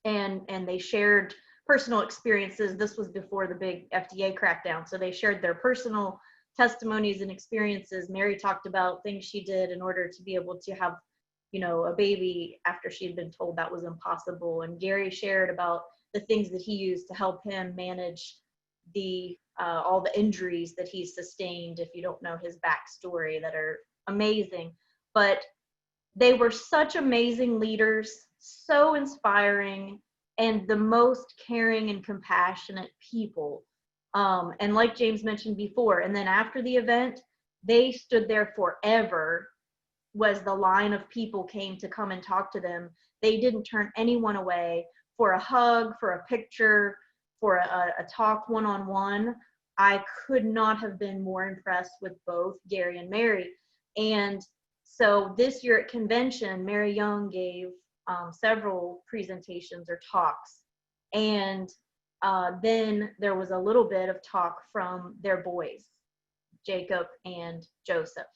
And they shared personal experiences. This was before the big FDA crackdown. So they shared their personal testimonies and experiences. Mary talked about things she did in order to be able to have, a baby after she had been told that was impossible. And Gary shared about the things that he used to help him manage all the injuries that he's sustained, if you don't know his backstory, that are amazing. But they were such amazing leaders, so inspiring, and the most caring and compassionate people. And like James mentioned before, and then after the event, they stood there forever. Was the line of people came to come and talk to them. They didn't turn anyone away for a hug, for a picture, for a talk one-on-one. I could not have been more impressed with both Gary and Mary. And so this year at convention, Mary Young gave several presentations or talks. And then there was a little bit of talk from their boys, Jacob and Joseph.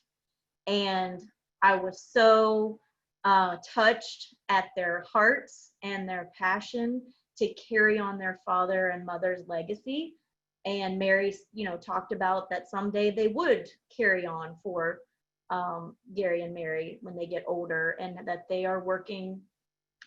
And I was so touched at their hearts and their passion to carry on their father and mother's legacy. And Mary, talked about that someday they would carry on for Gary and Mary when they get older, and that they are working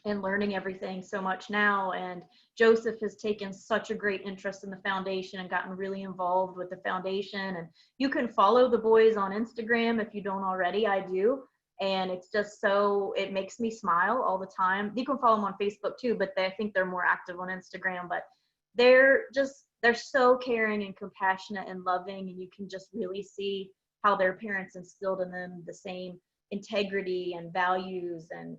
and learning everything so much now. And Joseph has taken such a great interest in the foundation and gotten really involved with the foundation. And you can follow the boys on Instagram if you don't already. I do. And it's just it makes me smile all the time. You can follow them on Facebook too, but I think they're more active on Instagram. But they're so caring and compassionate and loving, and you can just really see how their parents instilled in them the same integrity and values and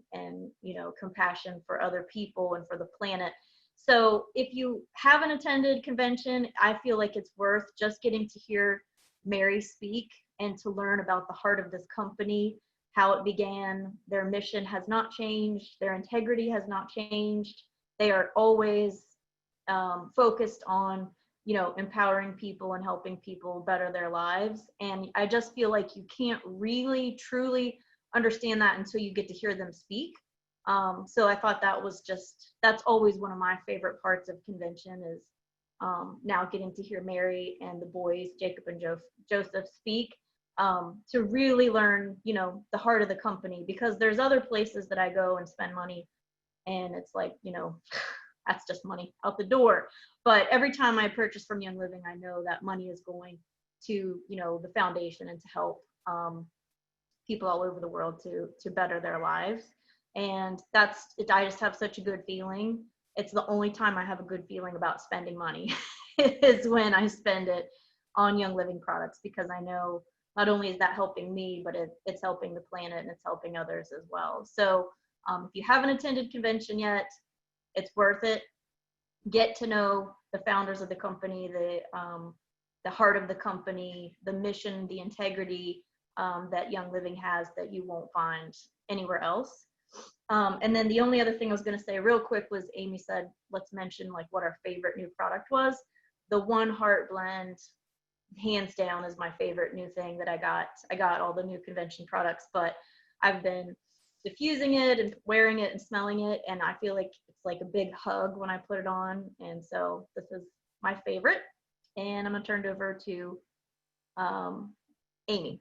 compassion for other people and for the planet. So if you haven't attended convention, I feel like it's worth just getting to hear Mary speak and to learn about the heart of this company, how it began. Their mission has not changed. Their integrity has not changed. They are always focused on empowering people and helping people better their lives. And I just feel like you can't really truly understand that until you get to hear them speak. So I thought that's always one of my favorite parts of convention, is now getting to hear Mary and the boys, Jacob and Joseph, speak, to really learn, the heart of the company, because there's other places that I go and spend money and it's like, that's just money out the door. But every time I purchase from Young Living, I know that money is going to, the foundation and to help people all over the world to better their lives. And I just have such a good feeling. It's the only time I have a good feeling about spending money is when I spend it on Young Living products, because I know not only is that helping me, but it's helping the planet and it's helping others as well. So if you haven't attended convention yet, it's worth it. Get to know the founders of the company, the heart of the company, the mission, the integrity that Young Living has that you won't find anywhere else. And then the only other thing I was going to say real quick was Amy said, let's mention like what our favorite new product was. The One Heart blend, hands down, is my favorite new thing that I got. I got all the new convention products, but I've been diffusing it and wearing it and smelling it. And I feel like it's like a big hug when I put it on. And so this is my favorite. And I'm gonna turn it over to Amy.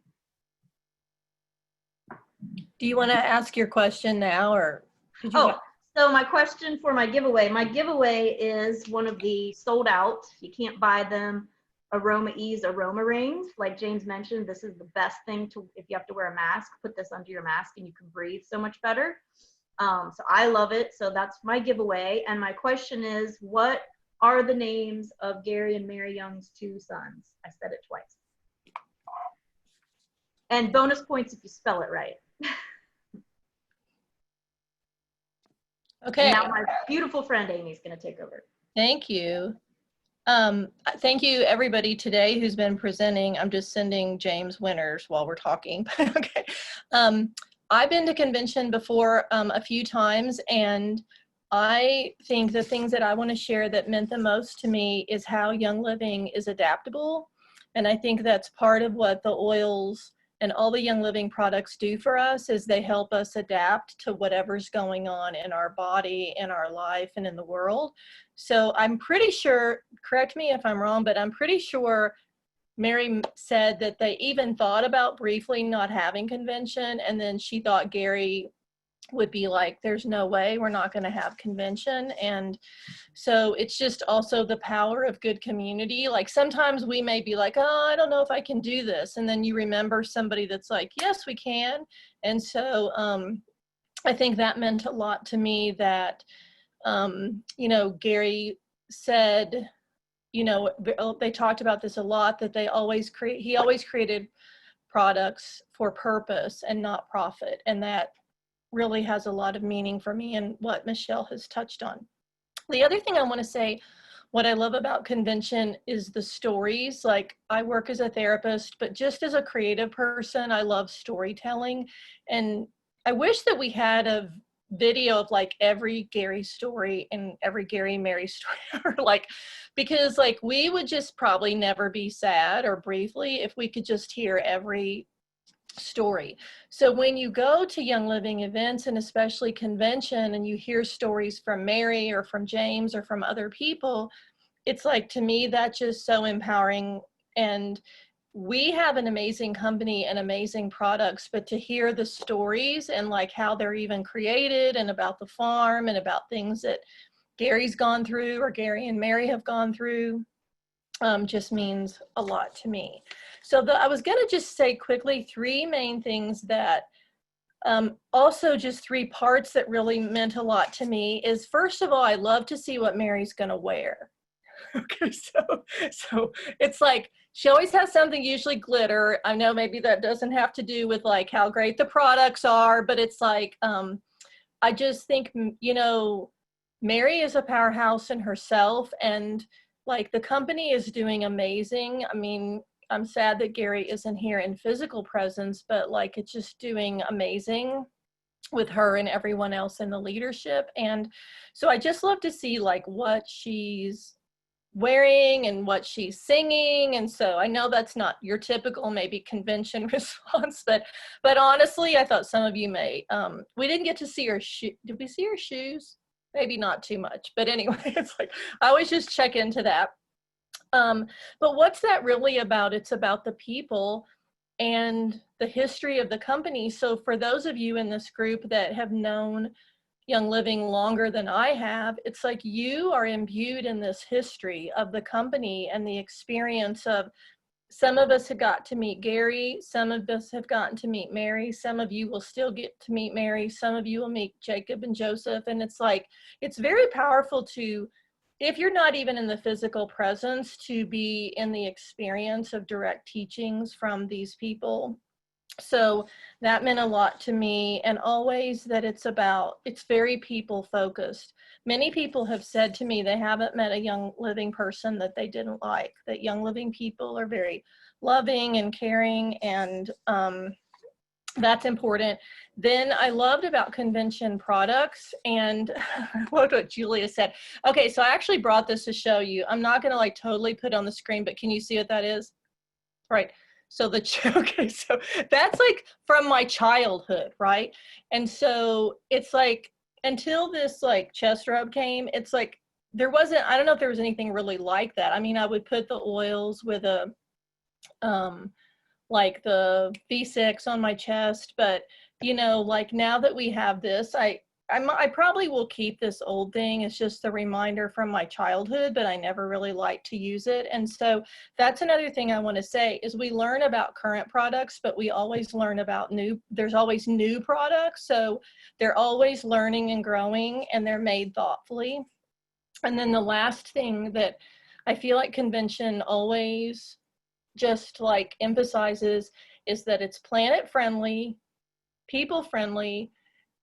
Do you want to ask your question now, or did you? So my question for my giveaway is one of the sold out, you can't buy them, Aroma Ease aroma rings. Like James mentioned, this is the best thing to, if you have to wear a mask, put this under your mask and you can breathe so much better. So I love it. So that's my giveaway. And my question is, what are the names of Gary and Mary Young's 2 sons? I said it twice. And bonus points if you spell it right. Okay. And now my beautiful friend Amy's going to take over. Thank you. Thank you everybody today who's been presenting. I'm just sending James winners while we're talking. Okay. I've been to convention before a few times, and I think the things that I want to share that meant the most to me is how Young Living is adaptable. And I think that's part of what the oils and all the Young Living products do for us, is they help us adapt to whatever's going on in our body, in our life, and in the world. So I'm pretty sure, correct me if I'm wrong, but I'm pretty sure Mary said that they even thought about briefly not having convention, and then she thought Gary would be like, there's no way we're not going to have convention. And so it's just also the power of good community. Like sometimes we may be like, oh, I don't know if I can do this, and then you remember somebody that's like, yes, we can. And so I think that meant a lot to me that you know, Gary said, you know, they talked about this a lot, that he always created products for purpose and not profit. And that really has a lot of meaning for me, and what Michelle has touched on. The other thing I want to say, what I love about convention is the stories. Like, I work as a therapist, but just as a creative person, I love storytelling. And I wish that we had a video of like every Gary story and every Gary and Mary story, or like, because like we would just probably never be sad or briefly if we could just hear every story. So when you go to Young Living events, and especially convention, and you hear stories from Mary or from James or from other people, it's like, to me, that's just so empowering. And we have an amazing company and amazing products, but to hear the stories and like how they're even created, and about the farm, and about things that Gary's gone through or Gary and Mary have gone through, just means a lot to me. So I was going to just say quickly 3 main things that also just 3 parts that really meant a lot to me is, first of all, I love to see what Mary's going to wear. Okay, so it's like she always has something, usually glitter. I know maybe that doesn't have to do with like how great the products are, but it's like I just think, you know, Mary is a powerhouse in herself, and like the company is doing amazing. I mean, I'm sad that Gary isn't here in physical presence, but like it's just doing amazing with her and everyone else in the leadership. And so I just love to see like what she's wearing and what she's singing. And so I know that's not your typical maybe convention response, but honestly, I thought some of you may. We didn't get to see her did we see her shoes? Maybe not too much, but anyway, it's like I always just check into that. But what's that really about? It's about the people and the history of the company. So for those of you in this group that have known Young Living longer than I have, it's like you are imbued in this history of the company and the experience of, some of us have got to meet Gary, some of us have gotten to meet Mary, some of you will still get to meet Mary, some of you will meet Jacob and Joseph. And it's like, it's very powerful to, if you're not even in the physical presence, to be in the experience of direct teachings from these people. So that meant a lot to me, and always that it's very people focused. Many people have said to me they haven't met a Young Living person that they didn't like, that Young Living people are very loving and caring, and that's important. Then I loved about convention products, and what Julia said. Okay, so I actually brought this to show you. I'm not going to like totally put it on the screen, but can you see what that is? Right. So okay, so that's like from my childhood, right? And so it's like until this like chest rub came, it's like there wasn't, I don't know if there was anything really like that. I mean, I would put the oils with a like the VIGC on my chest, but you know, like now that we have this, I probably will keep this old thing. It's just a reminder from my childhood, but I never really liked to use it. And so that's another thing I want to say is we learn about current products, but we always learn about there's always new products. So they're always learning and growing, and they're made thoughtfully. And then the last thing that I feel like convention always just like emphasizes is that it's planet friendly, people friendly,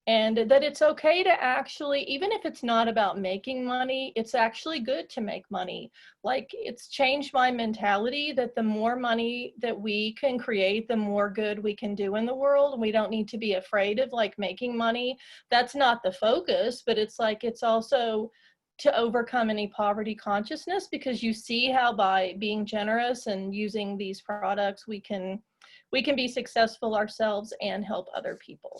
and that it's okay to actually, even if it's not about making money, it's actually good to make money. Like it's changed my mentality that the more money that we can create, the more good we can do in the world. We don't need to be afraid of like making money. That's not the focus, but it's like, it's also to overcome any poverty consciousness, because you see how by being generous and using these products, we can be successful ourselves and help other people.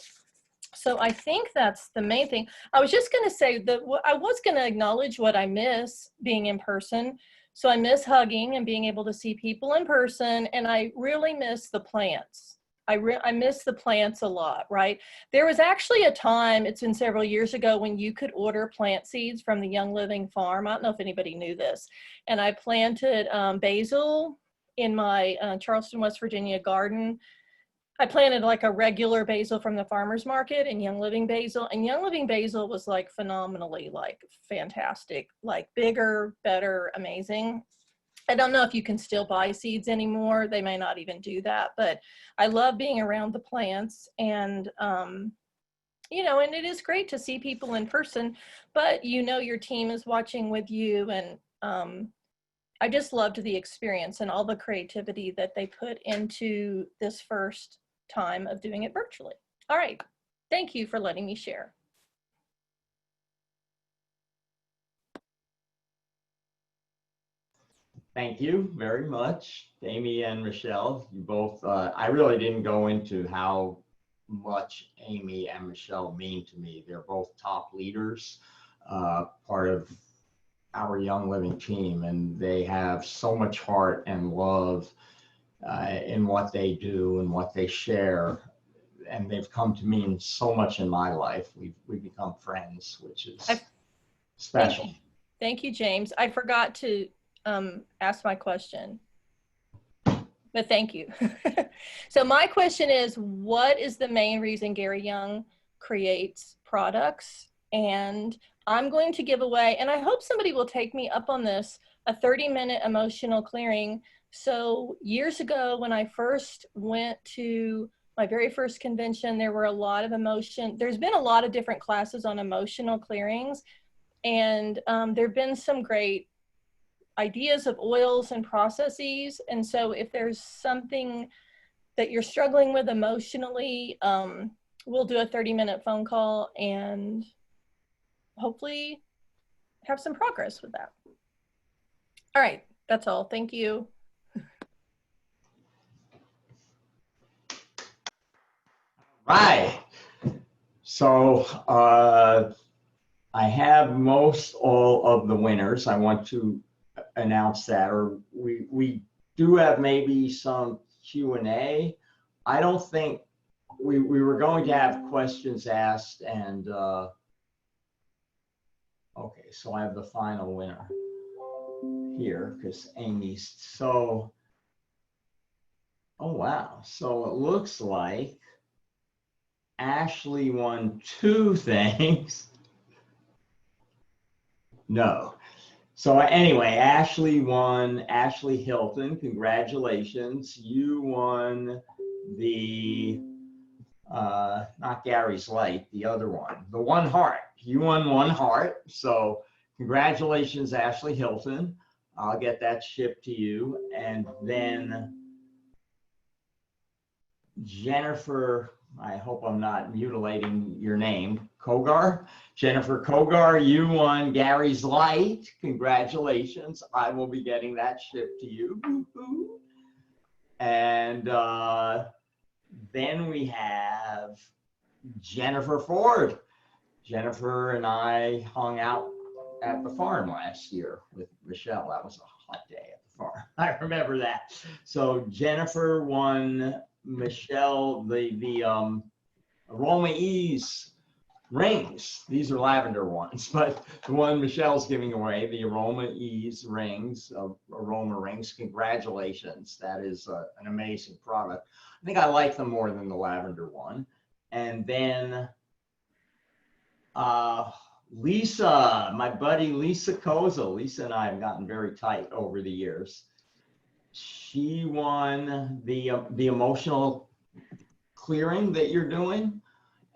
So I think that's the main thing. I was just going to say that I was going to acknowledge what I miss being in person. So I miss hugging and being able to see people in person. And I really miss the plants. I miss the plants a lot, right? There was actually a time, it's been several years ago, when you could order plant seeds from the Young Living Farm. I don't know if anybody knew this. And I planted basil in my Charleston, West Virginia garden. I planted like a regular basil from the farmer's market and Young Living basil. And Young Living basil was like phenomenally like fantastic, like bigger, better, amazing. I don't know if you can still buy seeds anymore. They may not even do that, but I love being around the plants, and, you know, and it is great to see people in person, but you know, your team is watching with you. And I just loved the experience and all the creativity that they put into this first time of doing it virtually. All right. Thank you for letting me share. Thank you very much, Amy and Michelle. You both, I really didn't go into how much Amy and Michelle mean to me. They're both top leaders, part of our Young Living team, and they have so much heart and love in what they do and what they share. And they've come to mean so much in my life. We've become friends, which is special. Thank you, James. I forgot to ask my question, but thank you. So my question is, what is the main reason Gary Young creates products? And I'm going to give away, and I hope somebody will take me up on this, a 30-minute emotional clearing. So years ago, when I first went to my very first convention, there were a lot of emotion. There's been a lot of different classes on emotional clearings, and there've been some great ideas of oils and processes. And so if there's something that you're struggling with emotionally, we'll do a 30-minute phone call and hopefully have some progress with that. All right, that's all. Thank you. Right. So I have most all of the winners. I want to announce that, or we do have maybe some Q&A. I don't think we were going to have questions asked, and okay, so I have the final winner here because Amy's so, oh wow, so it looks like Ashley won 2 things. No. So anyway, Ashley won, Ashley Hilton, congratulations. You won the, not Gary's Light, the other one, the One Heart. You won One Heart. So congratulations, Ashley Hilton. I'll get that shipped to you. And then Jennifer, I hope I'm not mutilating your name, Kogar. Jennifer Kogar, you won Gary's Light. Congratulations. I will be getting that shipped to you. And then we have Jennifer Ford. Jennifer and I hung out at the farm last year with Michelle. That was a hot day at the farm. I remember that. So Jennifer won Michelle the Aroma Ease rings. These are lavender ones, but the one Michelle's giving away, the Aroma Ease rings, aroma rings. Congratulations. That is an amazing product. I think I like them more than the lavender one. And then Lisa, my buddy Lisa Koza. Lisa and I have gotten very tight over the years. She won the emotional clearing that you're doing,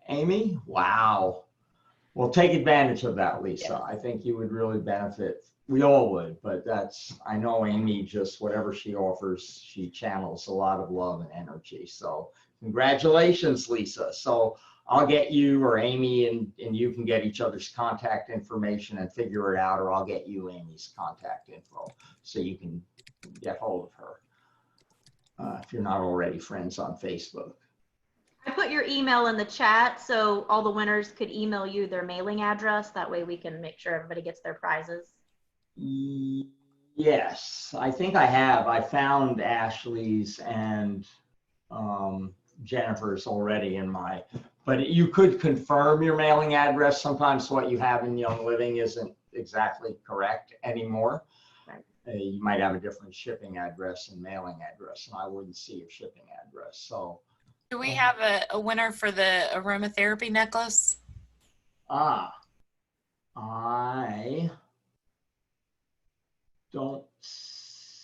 Amy. Wow. Well, take advantage of that, Lisa. I think you would really benefit. We all would, but I know Amy, just whatever she offers, she channels a lot of love and energy. So congratulations, Lisa. So I'll get you, or Amy and you can get each other's contact information and figure it out, or I'll get you Amy's contact info so you can get hold of her if you're not already friends on Facebook. I put your email in the chat so all the winners could email you their mailing address. That way we can make sure everybody gets their prizes. Yes, I think I have. I found Ashley's and Jennifer's already in my, but you could confirm your mailing address. Sometimes what you have in Young Living isn't exactly correct anymore. Right. You might have a different shipping address and mailing address, and I wouldn't see your shipping address. So Do we have a winner for the aromatherapy necklace? I don't see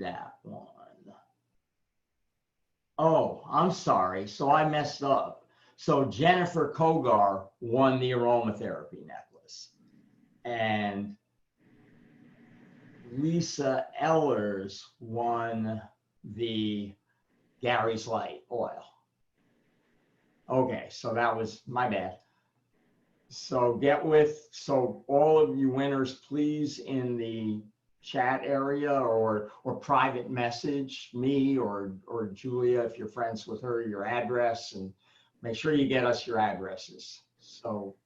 that one. Oh, I'm sorry. So I messed up. So Jennifer Kogar won the aromatherapy necklace. And Lisa Ellers won the Gary's Light oil. Okay, so that was my bad. So so all of you winners, please, in the chat area or private message me or Julia, if you're friends with her, your address, and make sure you get us your addresses so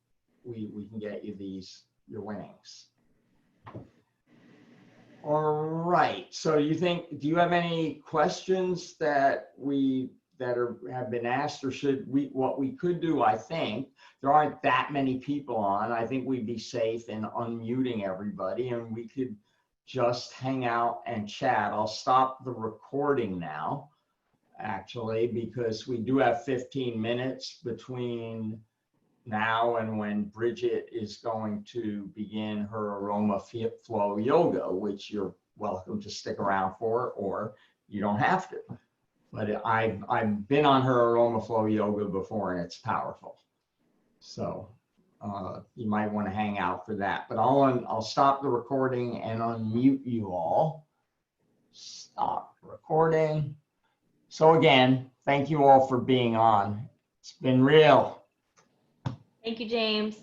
we can get you your winnings. All right, so do you have any questions that have been asked, or what we could do? I think there aren't that many people on. I think we'd be safe in unmuting everybody and we could just hang out and chat. I'll stop the recording now, actually, because we do have 15 minutes between now and when Bridget is going to begin her aroma flow yoga, which you're welcome to stick around for, or you don't have to. But I've been on her aroma flow yoga before and it's powerful. So you might want to hang out for that. But I'll stop the recording and unmute you all. Stop recording. So again, thank you all for being on. It's been real. Thank you, James.